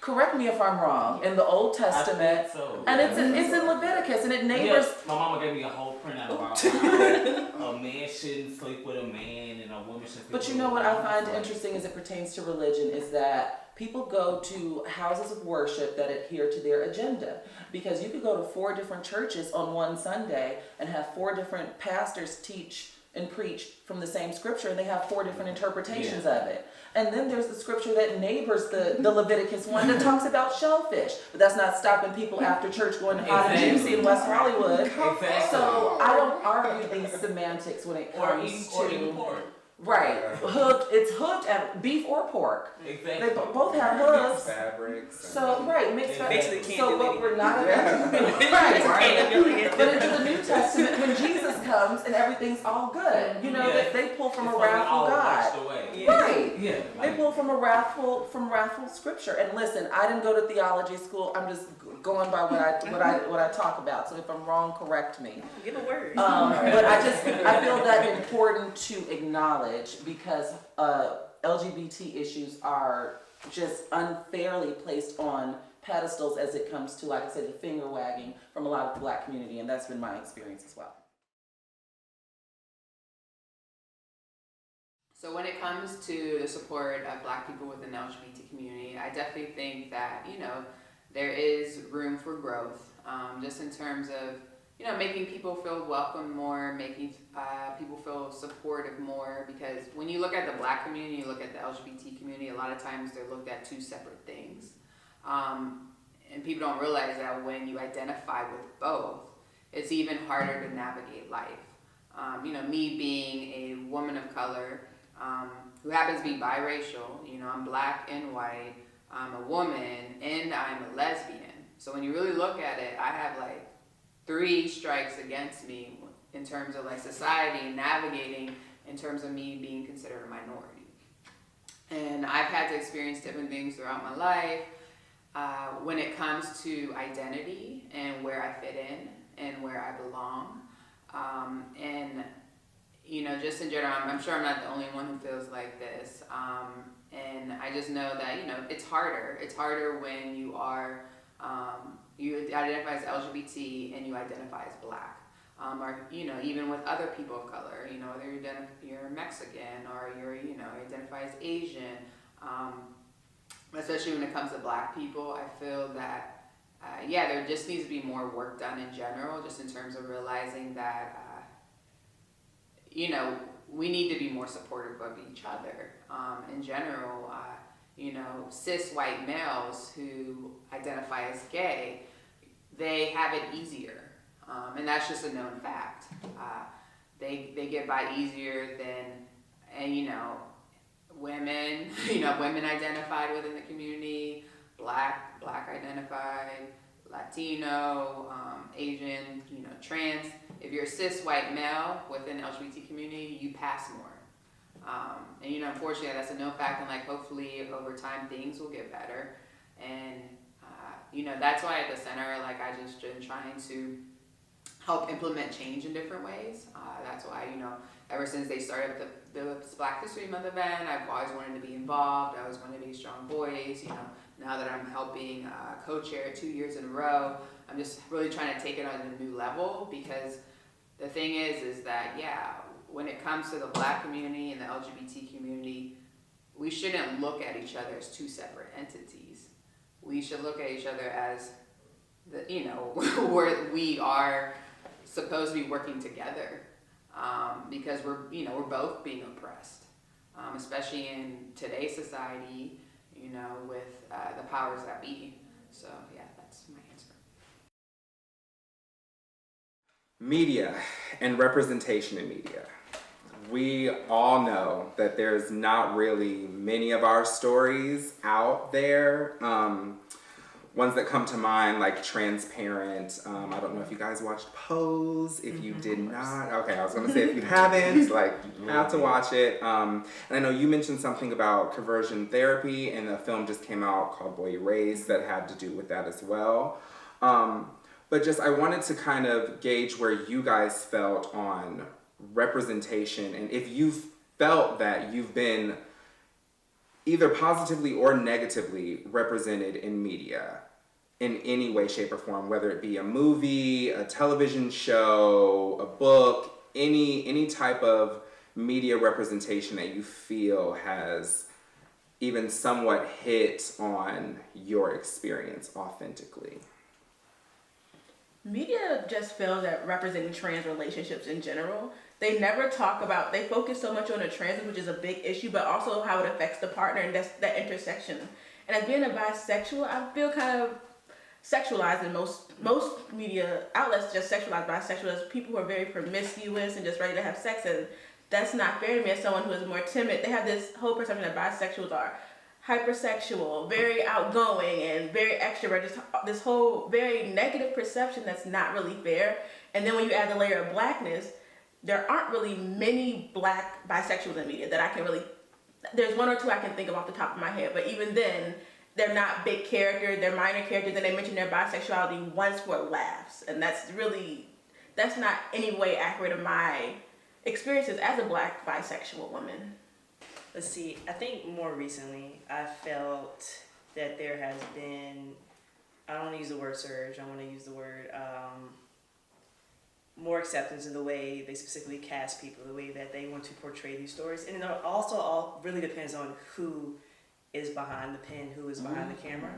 Correct me if I'm wrong. In the Old Testament, and it's in Leviticus, and it neighbors. Yes, my mama gave me a whole printout about a man shouldn't sleep with a man and a woman should sleep with a woman. But you know what I find interesting as it pertains to religion is that people go to houses of worship that adhere to their agenda. Because you could go to 4 different churches on one Sunday and have 4 different pastors teach and preach from the same scripture, and they have 4 different interpretations of it. And then there's the scripture that neighbors the Leviticus one that talks about shellfish. But that's not stopping people after church going to Hot and Juicy in West Hollywood. Exactly. So I don't argue these semantics when it comes to pork. Right, it's hooked at beef or pork. Exactly. They both have hooves. Fabrics. So mixed Basically fabrics. can't So do what we're not Right. But into the New Testament, when Jesus comes and everything's all good, you know, they pull from a wrathful God. Right. Yeah. They pull from wrathful scripture. And listen, I didn't go to theology school. I'm just going by what I talk about. So if I'm wrong, correct me. Give a word. But I feel that important to acknowledge, because LGBT issues are just unfairly placed on pedestals as it comes to, like I said, the finger wagging from a lot of the Black community, and that's been my experience as well. So when it comes to the support of Black people within the LGBT community, I definitely think that, you know, there is room for growth, just in terms of, you know, making people feel welcome more, making people feel supportive more, because when you look at the Black community, you look at the LGBT community, a lot of times they're looked at 2 separate things. And people don't realize that when you identify with both, it's even harder to navigate life. You know, me being a woman of color, who happens to be biracial, you know, I'm Black and white, I'm a woman, and I'm a lesbian. So when you really look at it, I have like three strikes against me in terms of like society and navigating in terms of me being considered a minority. And I've had to experience different things throughout my life when it comes to identity and where I fit in and where I belong. And, you know, just in general, I'm sure I'm not the only one who feels like this. And I just know that, you know, it's harder. It's harder when you are, you identify as LGBT and you identify as Black. Or, you know, even with other people of color, you know, whether you're Mexican or you identify as Asian. Especially when it comes to Black people, I feel that, there just needs to be more work done in general, just in terms of realizing that, we need to be more supportive of each other. In general, cis white males who identify as gay, they have it easier. And that's just a known fact. They get by easier than, women, women identified within the community, Black identified, Latino, Asian, trans. If you're a cis white male within the LGBT community, you pass more. And unfortunately, that's a known fact, and like hopefully over time things will get better. And that's why at the center, like I just been trying to help implement change in different ways. That's why ever since they started the Black History Month event, I've always wanted to be involved. I always wanted to be a strong voice. Now that I'm helping co-chair 2 years in a row, I'm just really trying to take it on a new level, because the thing is that, when it comes to the Black community and the LGBT community, we shouldn't look at each other as two separate entities. We should look at each other as, where we are supposed to be working together, because we're both being oppressed, especially in today's society, with the powers that be. So that's my answer. Media and representation in media. We all know that there's not really many of our stories out there. Ones that come to mind, like Transparent. I don't know if you guys watched Pose. If you did not, okay, I was gonna say if you haven't, like, you have to watch it. And I know you mentioned something about conversion therapy, and a film just came out called Boy Erased that had to do with that as well. But just, I wanted to kind of gauge where you guys felt on representation, and if you've felt that you've been either positively or negatively represented in media in any way, shape, or form, whether it be a movie, a television show, a book, any type of media representation that you feel has even somewhat hit on your experience authentically. Media just fails at representing trans relationships in general. They never talk about, they focus so much on the trans, which is a big issue, but also how it affects the partner, and that's that intersection. And as being a bisexual, I feel kind of sexualized, and most media outlets just sexualize bisexual as people who are very promiscuous and just ready to have sex, and that's not fair to me as someone who is more timid. They have this whole perception that bisexuals are hypersexual, very outgoing, and very extrovert, just this whole very negative perception that's not really fair. And then when you add the layer of Blackness, there aren't really many Black bisexuals in media that I can really, there's one or two I can think of off the top of my head, but even then, they're not big characters, they're minor characters, and they mention their bisexuality once for laughs. And that's not any way accurate of my experiences as a Black bisexual woman. Let's see, I think more recently I felt that there has been, I don't want to use the word surge, I want to use the word more acceptance in the way they specifically cast people, the way that they want to portray these stories. And it also all really depends on who is behind the pen, who is behind the camera.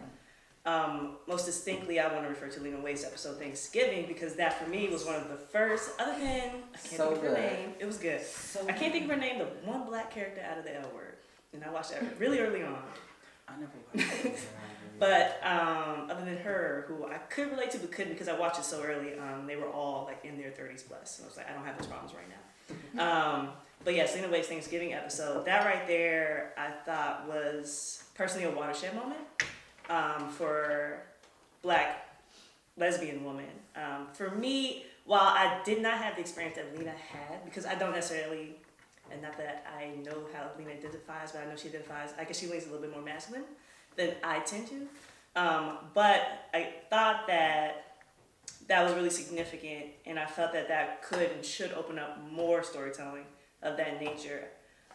Most distinctly, I want to refer to Lena Waithe's episode Thanksgiving, because that for me was one of the first, other than, I can't think of her name, it was good. I can't think of her name, the one Black character out of the L Word. And I watched that really early on. I never watched it. But other than her, who I could relate to but couldn't because I watched it so early, they were all like in their 30s plus. So I was like, I don't have those problems right now. But yes, Lena Waithe's Thanksgiving episode, that right there, I, I thought was personally a watershed moment for Black lesbian woman. For me, while I did not have the experience that Lena had, because I don't necessarily, and not that I know how Lena identifies, but I know she identifies, I guess she leans a little bit more masculine than I tend to. But I thought that was really significant, and I felt that could and should open up more storytelling of that nature.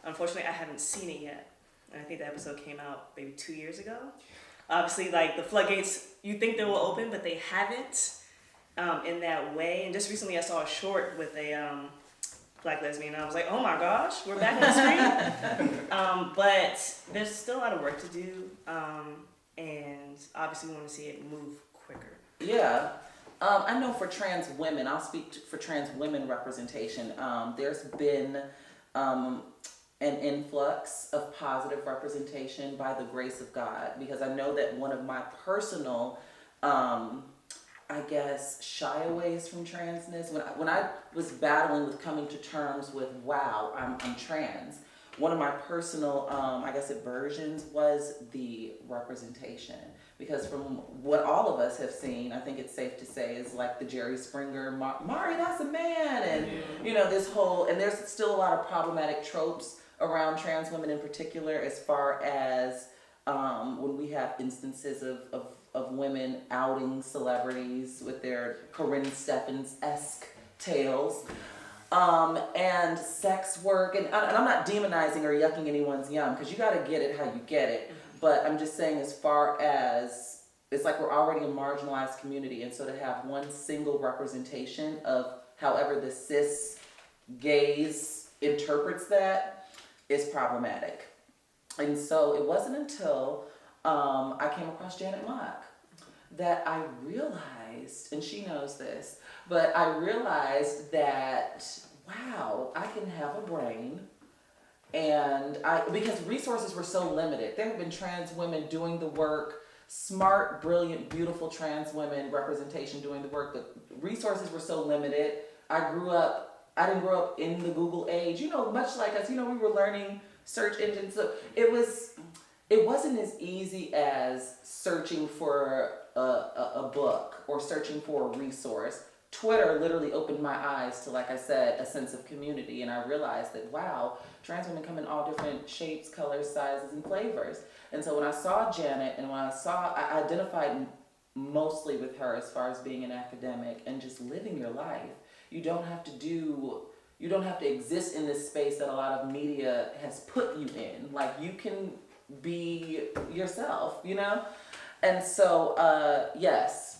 Unfortunately, I haven't seen it yet. And I think the episode came out maybe 2 years ago. Obviously, like the floodgates, you think they will open, but they haven't in that way. And just recently I saw a short with a black lesbian, and I was like, oh my gosh, we're back on the screen. But there's still a lot of work to do, and obviously we want to see it move quicker. Yeah. I know for trans women, I'll speak for trans women representation, there's been an influx of positive representation by the grace of God, because I know that one of my personal, I guess, shy-aways from transness, when I was battling with coming to terms with, wow, I'm trans, one of my personal, I guess, aversions was the representation. Because from what all of us have seen, I think it's safe to say, is like the Jerry Springer, Mari, that's a man, and you know, this whole, and there's still a lot of problematic tropes around trans women in particular, as far as when we have instances of women outing celebrities with their Corinne Stephens-esque tales. And sex work, and I'm not demonizing or yucking anyone's yum, because you got to get it how you get it. But I'm just saying, as far as, it's like we're already a marginalized community, and so to have one single representation of however the cis gaze interprets that is problematic. And so it wasn't until I came across Janet Mock that I realized, and she knows this, but I realized that, wow, I can have a brain. And because resources were so limited. There have been trans women doing the work, smart, brilliant, beautiful trans women representation doing the work, but resources were so limited. I didn't grow up in the Google age, you know, much like us, you know, we were learning search engines. So it wasn't as easy as searching for a book or searching for a resource. Twitter literally opened my eyes to, like I said, a sense of community, and I realized that, wow, trans women come in all different shapes, colors, sizes, and flavors. And so when I saw Janet, and I identified mostly with her as far as being an academic and just living your life. You don't have to exist in this space that a lot of media has put you in. Like, you can be yourself, you know? And so, yes.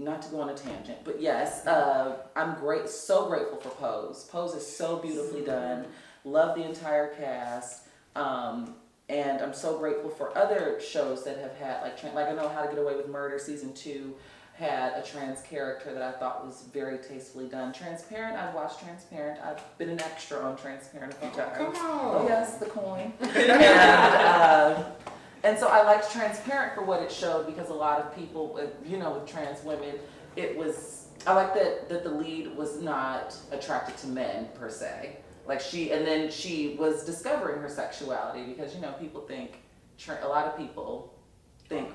Not to go on a tangent, but yes, I'm so grateful for Pose. Pose is so beautifully done. Love the entire cast, and I'm so grateful for other shows that have had like I know How to Get Away with Murder season 2 had a trans character that I thought was very tastefully done. Transparent, I've watched Transparent. I've been an extra on Transparent a few times. Come on. Oh yes, the coin. And so I liked Transparent for what it showed, because a lot of people, you know, with trans women, I like that the lead was not attracted to men per se. Like then she was discovering her sexuality, because, you know, people think, a lot of people think,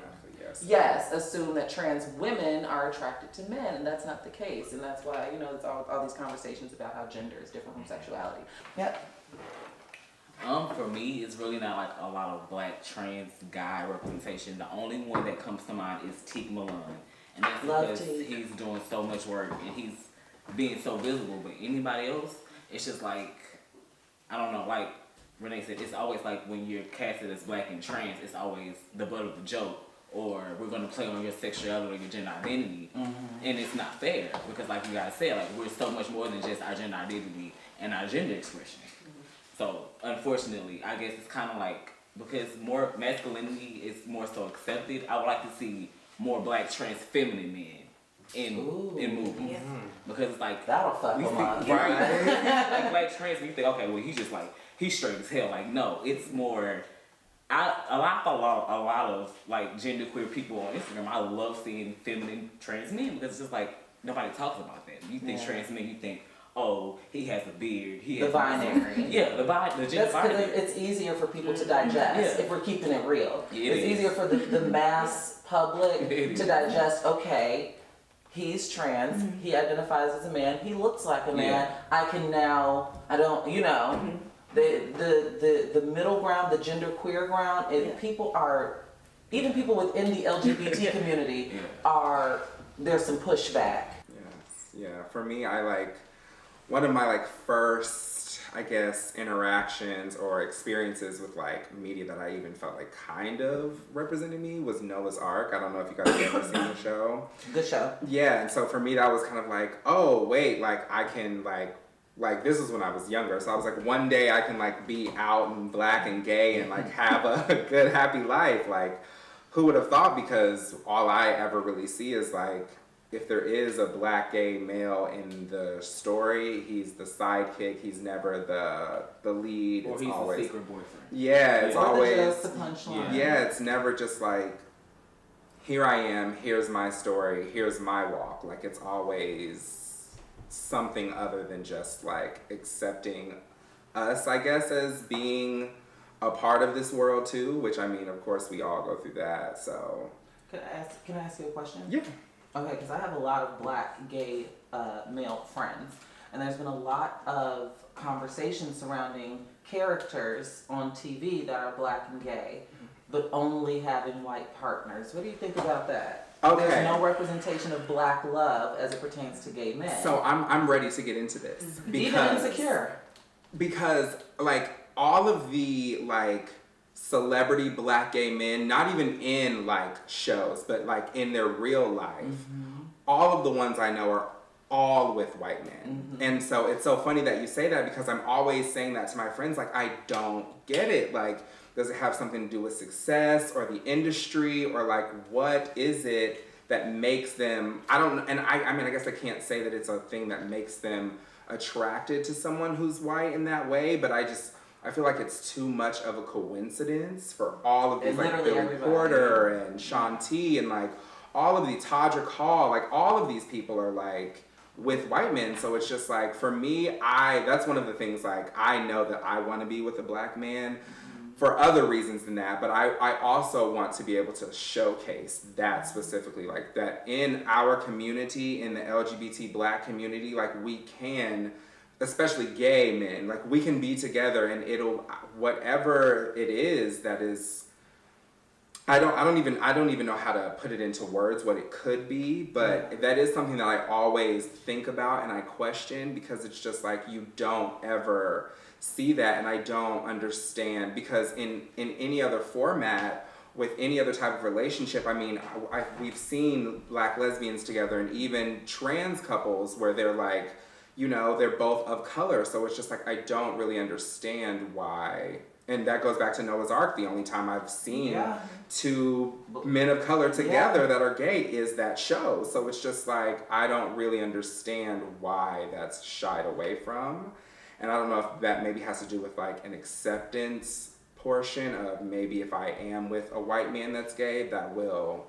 assume that trans women are attracted to men, and that's not the case. And that's why, you know, it's all these conversations about how gender is different from sexuality. Yep. For me, it's really not like a lot of black trans guy representation. The only one that comes to mind is Teak Malone. And that's because he's doing so much work and he's being so visible. But anybody else, it's just like, I don't know, like Renee said, it's always like when you're casted as black and trans, it's always the butt of the joke. Or we're going to play on your sexuality or your gender identity. Mm-hmm. And it's not fair, because like you guys said, like, we're so much more than just our gender identity and our gender expression. So, unfortunately, I guess it's kind of like, because more masculinity is more so accepted, I would like to see more black trans feminine men in movies. Yeah. Because it's like, that'll fuck them up. Right? Like black trans, you think, okay, well, he's just like, he's straight as hell. Like, no, it's more, a lot of like genderqueer people on Instagram, I love seeing feminine trans men, because it's just like, nobody talks about that. You think trans men, you think, oh, he has a beard. He has the binary. Yeah, the gender binary. It's easier for people to digest if we're keeping it real. It's easier for the mass public to digest, okay, he's trans, he identifies as a man, he looks like a man, I can now, I don't, you know, the middle ground, the gender queer ground, people are, even people within the LGBT community there's some pushback. Yes, yeah. For me, one of my first, I guess, interactions or experiences with media that I even felt kind of represented me was Noah's Ark. I don't know if you guys have ever seen the show. Good show. Yeah, and so for me that was kind of oh wait, I can this is when I was younger. So I was one day I can be out and black and gay and have a good happy life. Who would have thought? Because all I ever really see is if there is a black gay male in the story, he's the sidekick. He's never the lead. Or it's he's always the secret boyfriend. Yeah, it's always the punchline. Yeah, it's never just here I am. Here's my story. Here's my walk. It's always something other than just accepting us, I guess, as being a part of this world too. Which I mean, of course, we all go through that. So. Can I ask you a question? Yeah. Okay, because I have a lot of black gay male friends, and there's been a lot of conversation surrounding characters on TV that are black and gay, but only having white partners. What do you think about that? Okay. There's no representation of black love as it pertains to gay men. So I'm ready to get into this Even Insecure. Because all of the celebrity black gay men, not even in shows, but in their real life, all of the ones I know are all with white men. And so it's so funny that you say that, because I'm always saying that to my friends, I don't get it. Does it have something to do with success or the industry, or what is it that makes them, I mean, I guess I can't say that it's a thing that makes them attracted to someone who's white in that way, but I feel it's too much of a coincidence for all of these, Billy Porter and Sean T and all of these, Todrick Hall, all of these people are with white men. So it's just for me, that's one of the things I know that I want to be with a black man for other reasons than that, but I also want to be able to showcase that specifically, that in our community, in the LGBT black community, we can, especially gay men, we can be together, and it'll, whatever it is that is, I don't even know how to put it into words what it could be, but that is something that I always think about and I question, because it's just you don't ever see that, and I don't understand, because in any other format, with any other type of relationship, I mean, we've seen black lesbians together, and even trans couples where they're they're both of color. So it's just I don't really understand why. And that goes back to Noah's Ark. The only time I've seen two men of color together that are gay is that show. So it's just I don't really understand why that's shied away from. And I don't know if that maybe has to do with an acceptance portion of, maybe if I am with a white man that's gay, that will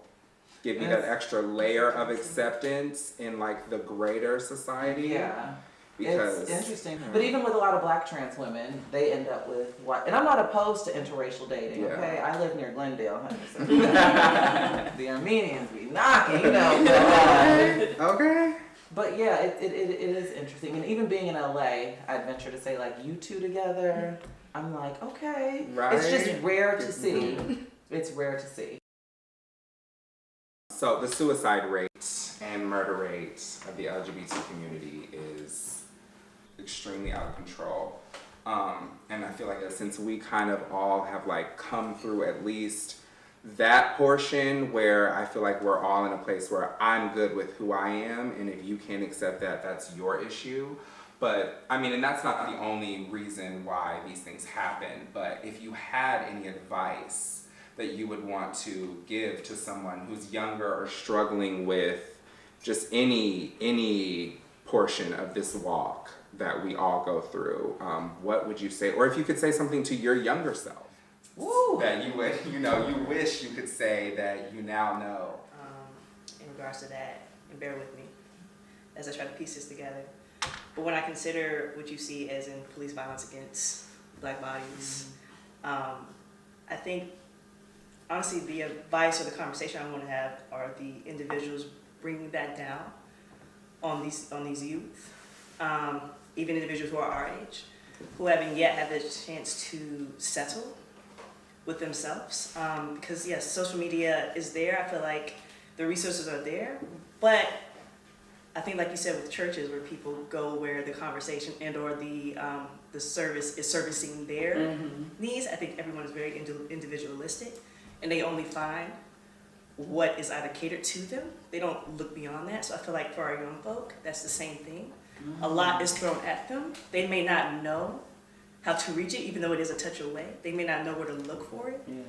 give me that extra layer of acceptance in the greater society. Yeah. Because it's interesting. But even with a lot of black trans women, they end up with white, and I'm not opposed to interracial dating, okay? I live near Glendale, honey, so the Armenians be knocking, but, okay. But yeah, it is interesting. And even being in LA, I'd venture to say you two together, I'm okay. Right. It's just rare to see. It's rare to see. So the suicide rate and murder rate of the LGBT community is extremely out of control. And I feel since we kind of all have come through at least that portion where I feel we're all in a place where I'm good with who I am, and if you can't accept that, that's your issue. But I mean, and that's not the only reason why these things happen, but if you had any advice that you would want to give to someone who's younger or struggling with just any portion of this walk that we all go through, what would you say? Or if you could say something to your younger self. Woo. That you would, you wish you could say that you now know. In regards to that, and bear with me as I try to piece this together. But when I consider what you see as in police violence against black bodies, I think honestly the advice or the conversation I want to have are the individuals bringing that down on these youth, even individuals who are our age, who haven't yet had the chance to settle with themselves. Because yes, social media is there. I feel like the resources are there, but I think, like you said, with churches where people go where the conversation and or the service is servicing their needs, I think everyone is very individualistic, and they only find what is either catered to them. They don't look beyond that. So I feel like for our young folk, that's the same thing. A lot is thrown at them. They may not know how to reach it, even though it is a touch away. They may not know where to look for it. Yeah.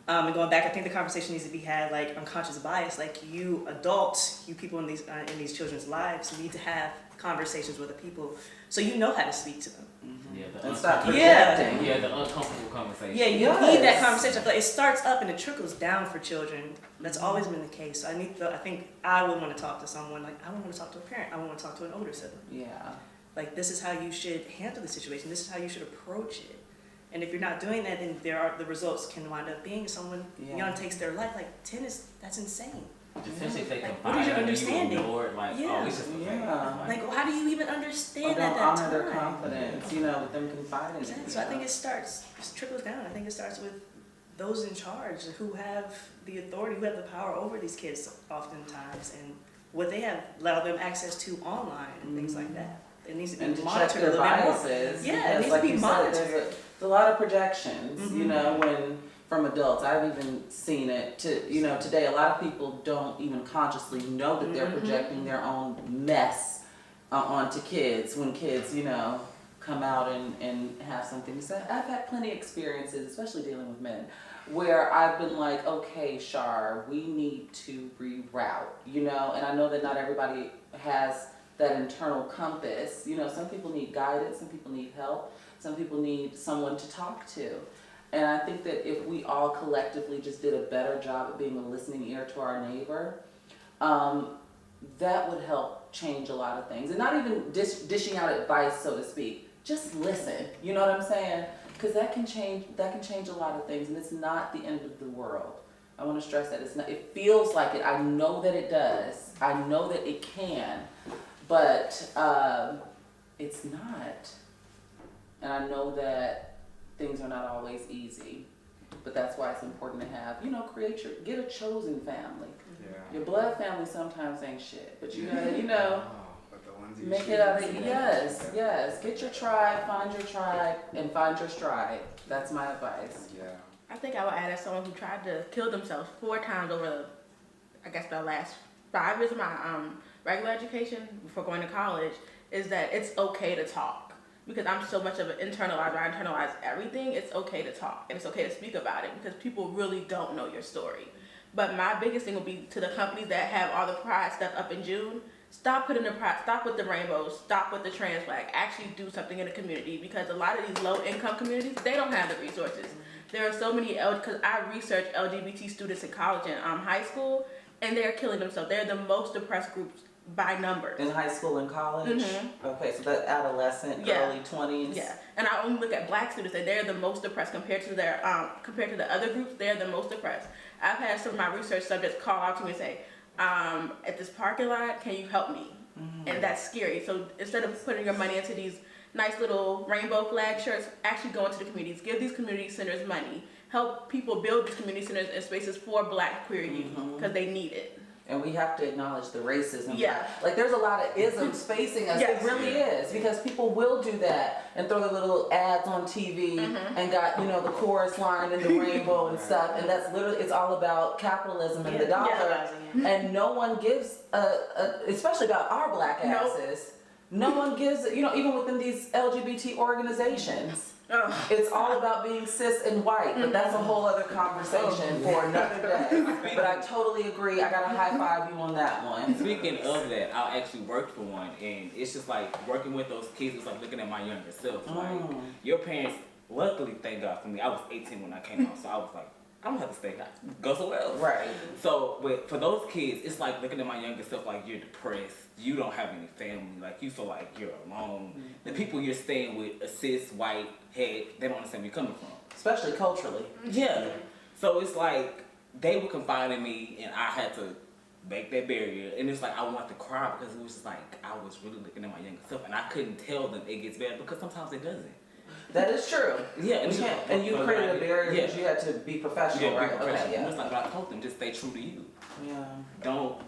And going back, I think the conversation needs to be had like unconscious bias. Like you adults, you people in these children's lives need to have conversations with the people so you know how to speak to them. Yeah, And stop Yeah. projecting. Yeah, the uncomfortable conversation. Yeah, you Yes. need that conversation. I feel like it starts up and it trickles down for children. That's always been the case. So I think I would want to talk to someone. Like I would want to talk to a parent. I would want to talk to an older sibling. Yeah. Like this is how you should handle the situation. This is how you should approach it. And if you're not doing that, then the results can wind up being someone young takes their life. Like 10 that's insane. Essentially, if they Like, confide what is your in you, understanding? ignore it, like, Yeah. oh, it's just a phase. Yeah. Like how do you even Or understand don't at that honor time? their confidence, with them confiding in Exactly. you. So I think it trickles down. I think it starts with those in charge who have the authority, who have the power over these kids oftentimes, and what they have allowed them access to online and things like that. It needs to be And to check monitored a their little bit more. biases. Yeah, it because needs like to be you said, monitored. there's a lot of projections, Mhm. when from adults. I've even seen it today a lot of people don't even consciously know that they're Mhm. projecting their own mess onto kids when kids, come out and have something to say. I've had plenty of experiences, especially dealing with men, where I've been like, okay, Shar, we need to reroute, and I know that not everybody has that internal compass. Some people need guidance, some people need help, some people need someone to talk to. And I think that if we all collectively just did a better job at being a listening ear to our neighbor, that would help change a lot of things. And not even dishing out advice, so to speak. Just listen. You know what I'm saying? Because that can change a lot of things, and it's not the end of the world. I want to stress that it's not. It feels like it. I know that it does. I know that it can, but it's not. And I know that things are not always easy, but that's why it's important to have, get a chosen family. Yeah. Your blood family sometimes ain't shit, but you gotta, But the ones you make choose, it out of, yeah. yes. Get your tribe, and find your stride. That's my advice. Yeah. I think I would add as someone who tried to kill themselves 4 times over, the last 5 years of my regular education before going to college, is that it's okay to talk. Because I'm so much of an internalizer, I internalize everything, it's okay to talk. And it's okay to speak about it because people really don't know your story. But my biggest thing would be to the companies that have all the pride stuff up in June, stop putting the pride, stop with the rainbows, stop with the trans flag, actually do something in the community, because a lot of these low income communities, they don't have the resources. There are so many, because I research LGBT students in college and high school, and they're killing themselves. They're the most depressed groups by numbers. In high school and college? Okay, so that adolescent, early 20s? Yeah, and I only look at black students, and they're the most depressed compared to the other groups. They're the most depressed. I've had some of my research subjects call out to me and say, at this parking lot, can you help me? And that's scary. So instead of putting your money into these nice little rainbow flag shirts, actually go into the communities, give these community centers money, help people build these community centers and spaces for black queer youth, because they need it. And we have to acknowledge the racism. Yeah. Like there's a lot of isms facing us. Yes. It really is. Because people will do that and throw their little ads on TV and got, the chorus line and the rainbow and stuff. And that's literally, it's all about capitalism and the dollar. And no one gives, especially about our black asses, no one gives, even within these LGBT organizations. It's all about being cis and white, but that's a whole other conversation for another day. But I totally agree. I gotta high five you on that one. Speaking of that, I actually worked for one, and it's just like working with those kids. It's like looking at my younger self. Like your parents, luckily, thank God for me. I was 18 when I came out, so I was like, I don't have to stay. Go somewhere else. Right. So, but for those kids, it's like looking at my younger self like you're depressed. You don't have any family. Like you feel like you're alone. The people you're staying with, a cis white head, they don't understand where you're coming from. Especially culturally. Yeah. So it's like they would confide in me, and I had to break that barrier. And it's like I wanted to cry because it was just like I was really looking at my younger self, and I couldn't tell them it gets better because sometimes it doesn't. That is true. Yeah, And you created a barrier because you had to be professional, yeah, right? be professional. Okay, yeah. And it's like I told them, just stay true to you. Yeah. Don't.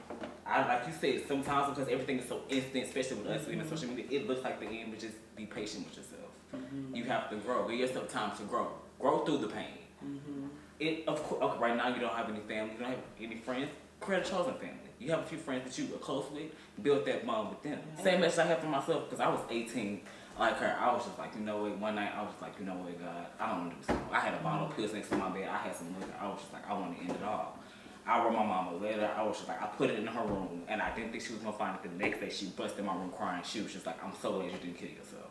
Like you said, sometimes because everything is so instant, especially with us in social media, it looks like the end, but just be patient with yourself. You have to grow. Give yourself time to grow. Grow through the pain. Of course, okay, right now you don't have any family, you don't have any friends. Create a chosen family. You have a few friends that you are close with. Build that bond with them. Same as I have for myself, because I was 18. Like her, I was just like, you know what? One night I was like, you know what, God, I don't want to do this. I had a bottle of pills next to my bed. I had some liquor. I was just like, I want to end it all. I wrote my mom a letter. I was just like, I put it in her room, and I didn't think she was gonna find it. The next day, she busted in my room crying. She was just like, I'm so glad you didn't kill yourself.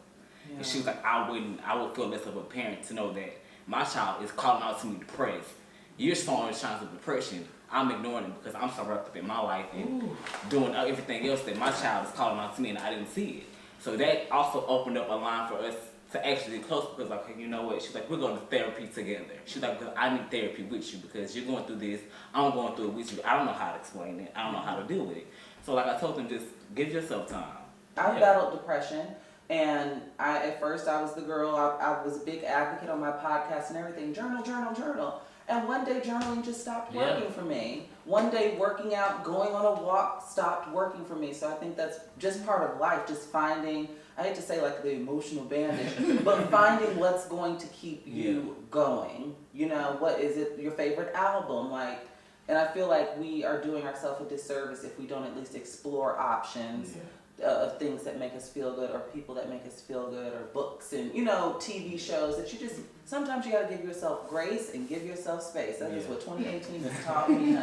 Yeah. And she was like, I would feel less of a parent to know that my child is calling out to me depressed. You're showing signs of depression. I'm ignoring it because I'm so wrapped up in my life and doing everything else that my child is calling out to me, and I didn't see it. So that also opened up a line for us to actually get close because, like, you know what? She's like, we're going to therapy together. She's like, because I need therapy with you because you're going through this. I'm going through it with you. I don't know how to explain it. I don't know how to deal with it. So, like I told them, just give yourself time. I battled depression, and at first I was the girl. I was a big advocate on my podcast and everything. Journal. And one day journaling just stopped working for me. One day working out, going on a walk stopped working for me. So I think that's just part of life, just finding, I hate to say like the emotional bandage, but finding what's going to keep you going. You know, what is it, your favorite album? Like, and I feel like we are doing ourselves a disservice if we don't at least explore options of things that make us feel good, or people that make us feel good, or books and, you know, TV shows that you just, sometimes you gotta give yourself grace and give yourself space. That is what 2018 has taught me.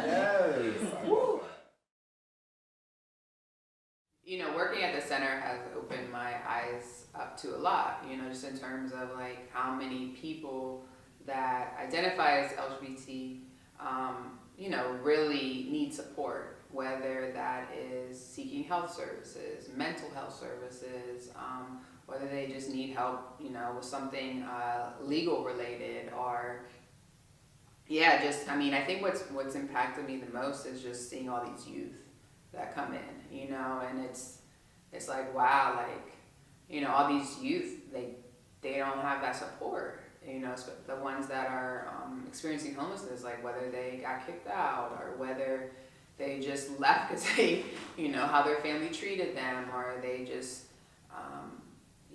Woo. You know, working at the center has opened my eyes up to a lot, you know, just in terms of like how many people that identify as LGBT, you know, really need support, whether that is seeking health services, mental health services, whether they just need help, you know, with something legal related, or just, I mean, I think what's impacted me the most is just seeing all these youth that come in, you know, and it's like, wow, like, you know, all these youth, they don't have that support, you know, the ones that are experiencing homelessness, like whether they got kicked out or whether they just left because they, you know, how their family treated them, or they just,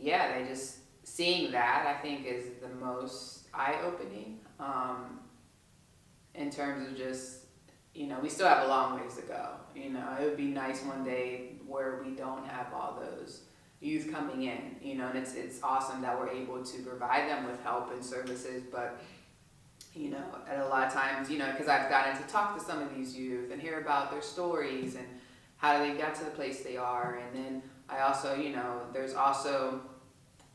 they just, seeing that I think is the most eye-opening in terms of just, you know, we still have a long ways to go. You know, it would be nice one day where we don't have all those youth coming in, you know, and it's awesome that we're able to provide them with help and services, but, you know, at a lot of times, you know, because I've gotten to talk to some of these youth and hear about their stories and how they got to the place they are, and then I also, you know, there's also,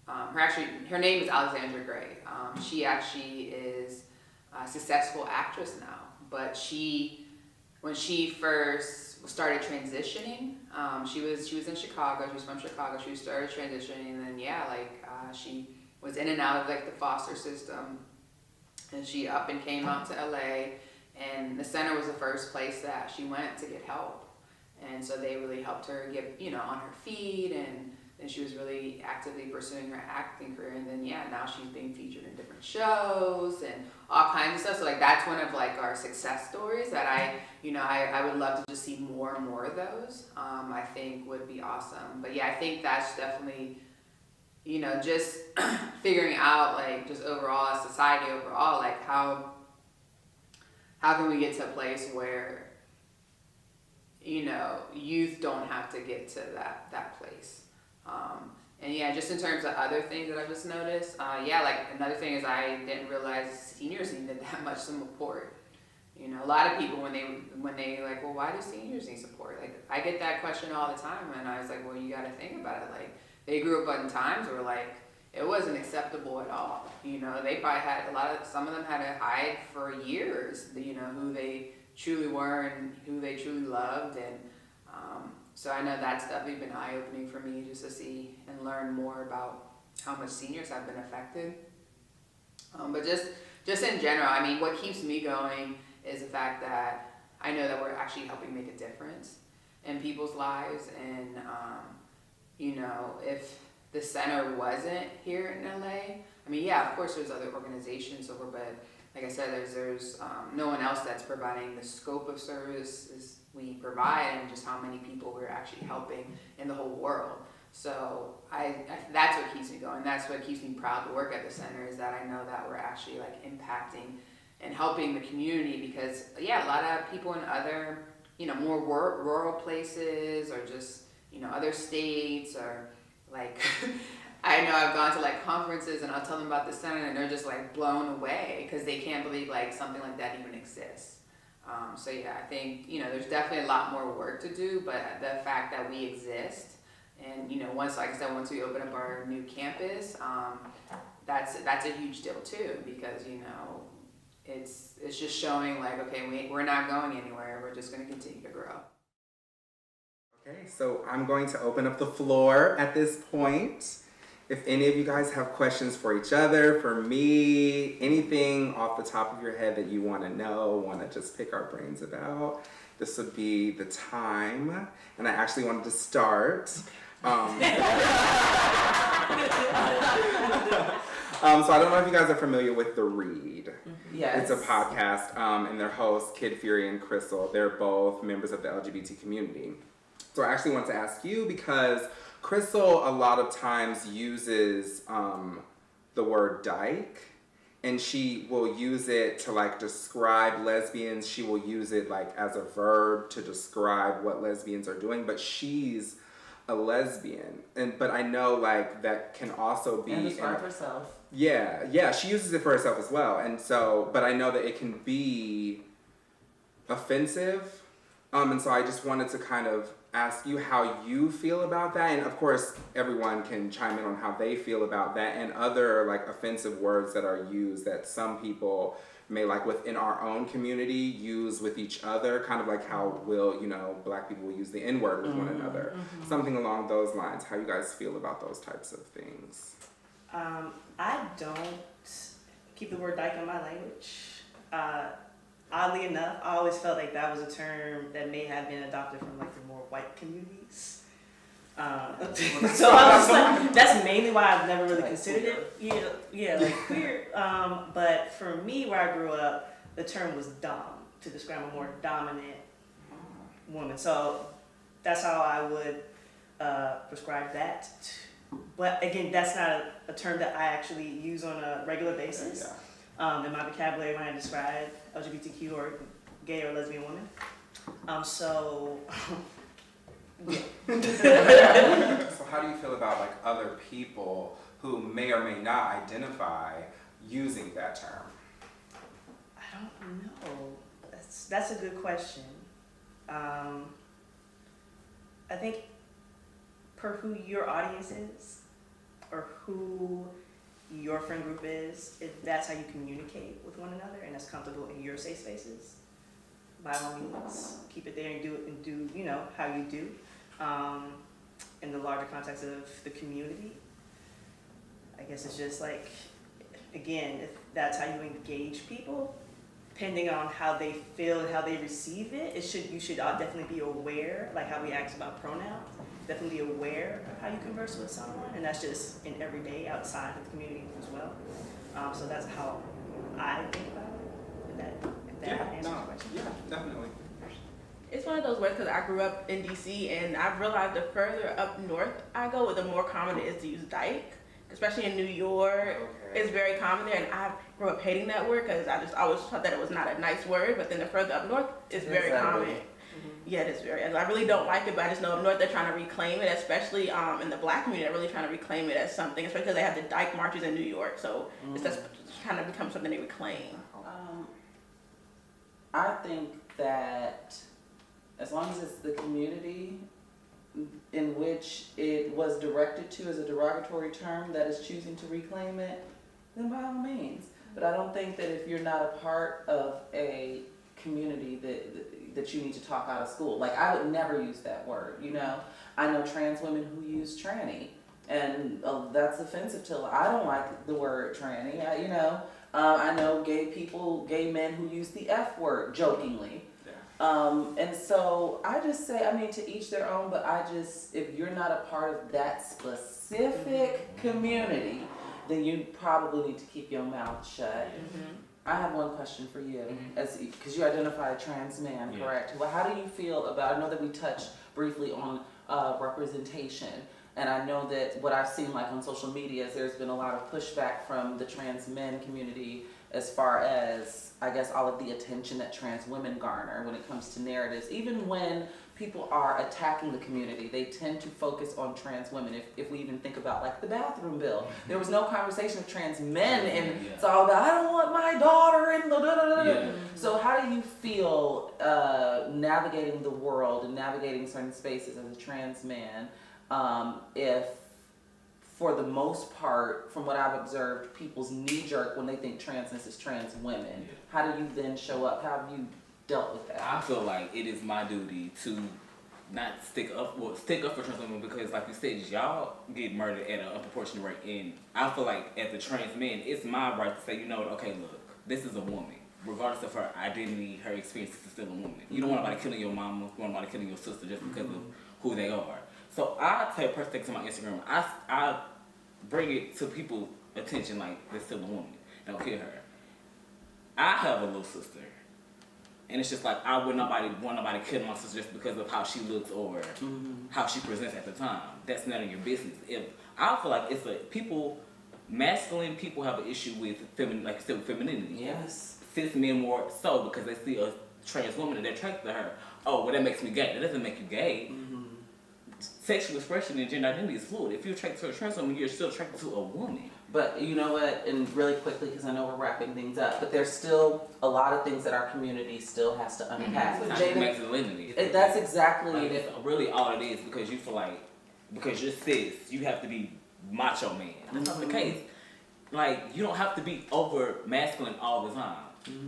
her name is Alexandra Gray. She actually is a successful actress now, but when she first started transitioning, she was in Chicago. She was from Chicago. She started transitioning, and then she was in and out of like the foster system, and she up and came out to LA, and the center was the first place that she went to get help, and so they really helped her get, you know, on her feet, and then she was really actively pursuing her acting career, and then now she's being featured in different shows and all kinds of stuff. So like that's one of like our success stories that I would love to just see more and more of those. I think would be awesome. But yeah, I think that's definitely, you know, just figuring out like just overall as society overall, like how can we get to a place where, you know, youth don't have to get to that place. And yeah, just in terms of other things that I've just noticed, like another thing is I didn't realize seniors needed that much support. You know, a lot of people when they like, well, why do seniors need support? Like I get that question all the time, and I was like, well, you got to think about it. Like they grew up in times where like it wasn't acceptable at all. You know, they probably had some of them had to hide for years, you know, who they truly were and who they truly loved, and so I know that's definitely been eye-opening for me just to see and learn more about how much seniors have been affected. But just in general, I mean, what keeps me going is the fact that I know that we're actually helping make a difference in people's lives. And, you know, if the center wasn't here in LA, I mean, yeah, of course there's other organizations over, but like I said, there's no one else that's providing the scope of services we provide and just how many people we're actually helping in the whole world. So that's what keeps me going. That's what keeps me proud to work at the center, is that I know that we're actually like impacting and helping the community. Because yeah, a lot of people in other, you know, more rural places, or just, you know, other states, or like I know I've gone to like conferences and I'll tell them about the center and they're just like blown away because they can't believe like something like that even exists. So yeah, I think, you know, there's definitely a lot more work to do, but the fact that we exist, and, you know, once, like I said, once we open up our new campus, that's a huge deal too, because, you know, it's just showing like, okay, we're not going anywhere. We're just going to continue to grow. Okay, so I'm going to open up the floor at this point. If any of you guys have questions for each other, for me, anything off the top of your head that you want to know, want to just pick our brains about, this would be the time. And I actually wanted to start. So I don't know if you guys are familiar with The Read. Yes. It's a podcast, and their hosts, Kid Fury and Crystal, they're both members of the LGBT community. So I actually want to ask you, because Crystal a lot of times uses the word dyke, and she will use it to like describe lesbians. She will use it like as a verb to describe what lesbians are doing, but she's a lesbian. But I know like that can also be... And describe herself. Yeah, she uses it for herself as well. And so, but I know that it can be offensive. And so I just wanted to kind of ask you how you feel about that. And of course, everyone can chime in on how they feel about that and other like offensive words that are used that some people may, like within our own community, use with each other, kind of like how Black people will use the N-word with one another. Something along those lines. How you guys feel about those types of things? I don't keep the word dyke in my language. Oddly enough, I always felt like that was a term that may have been adopted from like the more white communities. So I was like, that's mainly why I've never really considered it. Yeah, like queer. But for me, where I grew up, the term was dom, to describe a more dominant woman. So that's how I would prescribe that. But again, that's not a term that I actually use on a regular basis. In my vocabulary when I describe LGBTQ or gay or lesbian women. Yeah. So how do you feel about like other people who may or may not identify using that term? I don't know. That's a good question. I think per who your audience is or who your friend group is, if that's how you communicate with one another and that's comfortable in your safe spaces, by all means, keep it there and do how you do. In the larger context of the community, I guess it's just like, again, if that's how you engage people, depending on how they feel and how they receive it, you should definitely be aware, like how we asked about pronouns, definitely be aware of how you converse with someone, and that's just in everyday outside of the community as well. So that's how I think about it. If that answers your question. Yeah, definitely. It's one of those words because I grew up in DC, and I've realized the further up north I go, the more common it is to use dyke, especially in New York. Okay. It's very common there, and I grew up hating that word because I just always thought that it was not a nice word. But then the further up north, it's very common. Yeah, it is very. I really don't like it, but I just know up north they're trying to reclaim it, especially in the Black community. They're really trying to reclaim it as something, especially because they have the dyke marches in New York. So it's just trying to become something they reclaim. I think that as long as it's the community in which it was directed to as a derogatory term that is choosing to reclaim it, then by all means. But I don't think that if you're not a part of a community that you need to talk out of school. Like, I would never use that word, I know trans women who use tranny, and that's offensive to, I don't like the word tranny, I know gay men who use the F word jokingly. And so I just say, I mean, to each their own, but if you're not a part of that specific community, then you probably need to keep your mouth shut. I have one question for you, because you identify a trans man, correct? Well, how do you feel about, I know that we touched briefly on representation, and I know that what I've seen like on social media is there's been a lot of pushback from the trans men community as far as, I guess, all of the attention that trans women garner when it comes to narratives. Even when people are attacking the community, they tend to focus on trans women. If we even think about like the bathroom bill, there was no conversation of trans men, and it's all about, I don't want my daughter in the da-da-da-da. So how do you feel navigating the world and navigating certain spaces as a trans man, if for the most part, from what I've observed, people's knee-jerk when they think transness is trans women? How do you then show up? How have you dealt with that? I feel like it is my duty to not stick up for trans women, because like you said, y'all get murdered at an unproportionate rate, and I feel like as a trans man, it's my right to say, you know what, okay, look, this is a woman. Regardless of her identity, her experience, is still a woman. You don't want nobody killing your mama, you don't want nobody killing your sister just because of who they are. So I take personal to my Instagram. I bring it to people's attention like they're still a woman. Don't kill her. I have a little sister, and it's just like I want nobody killing my sister just because of how she looks or how she presents at the time. That's none of your business. If I feel like masculine people have an issue with femininity. Yes. Cis men more so because they see a trans woman and they're attracted to her. Oh, well, that makes me gay. That doesn't make you gay. Sexual expression and gender identity is fluid. If you're attracted to a trans woman, you're still attracted to a woman. But you know what, and really quickly, because I know we're wrapping things up, but there's still a lot of things that our community still has to unpack. So Jada, masculinity. that's exactly like, that's really all it is, because you feel like, because you're cis, you have to be macho man. That's not the case. Like, you don't have to be over masculine all the time.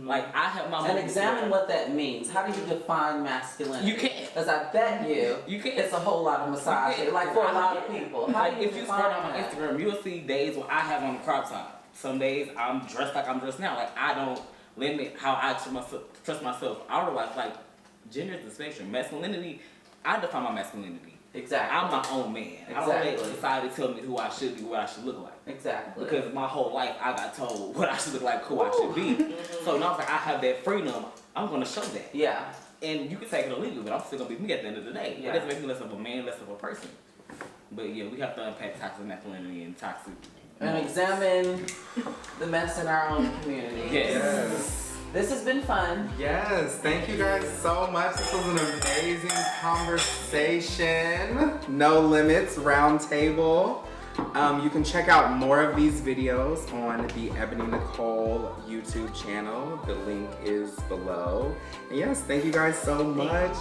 Like, I have my and examine what that means. How do you define masculinity? You can't. Because I bet you can't. It's a whole lot of misogyny, like for a lot of people. How Like, do you if you define scroll down my that? Instagram, you'll see days where I have on a crop top. Some days I'm dressed like I'm dressed now. Like, I don't limit how I trust myself. Otherwise, like, gender is the spectrum. Masculinity, I define my masculinity. Exactly. I'm my own man. I don't let society tell me who I should be, what I should look like. Exactly. Because my whole life I got told what I should look like, who I should be. So now that I have that freedom, I'm gonna show that. Yeah. And you can take it or leave it, but I'm still gonna be me at the end of the day. Yeah. It doesn't make me less of a man, less of a person. But yeah, we have to unpack toxic masculinity and toxic. And examine the mess in our own community. Yes. This has been fun. Yes, thank you guys so much. This was an amazing conversation. No Limits Roundtable. You can check out more of these videos on the Ebony Nicole YouTube channel. The link is below. And yes, thank you guys so much.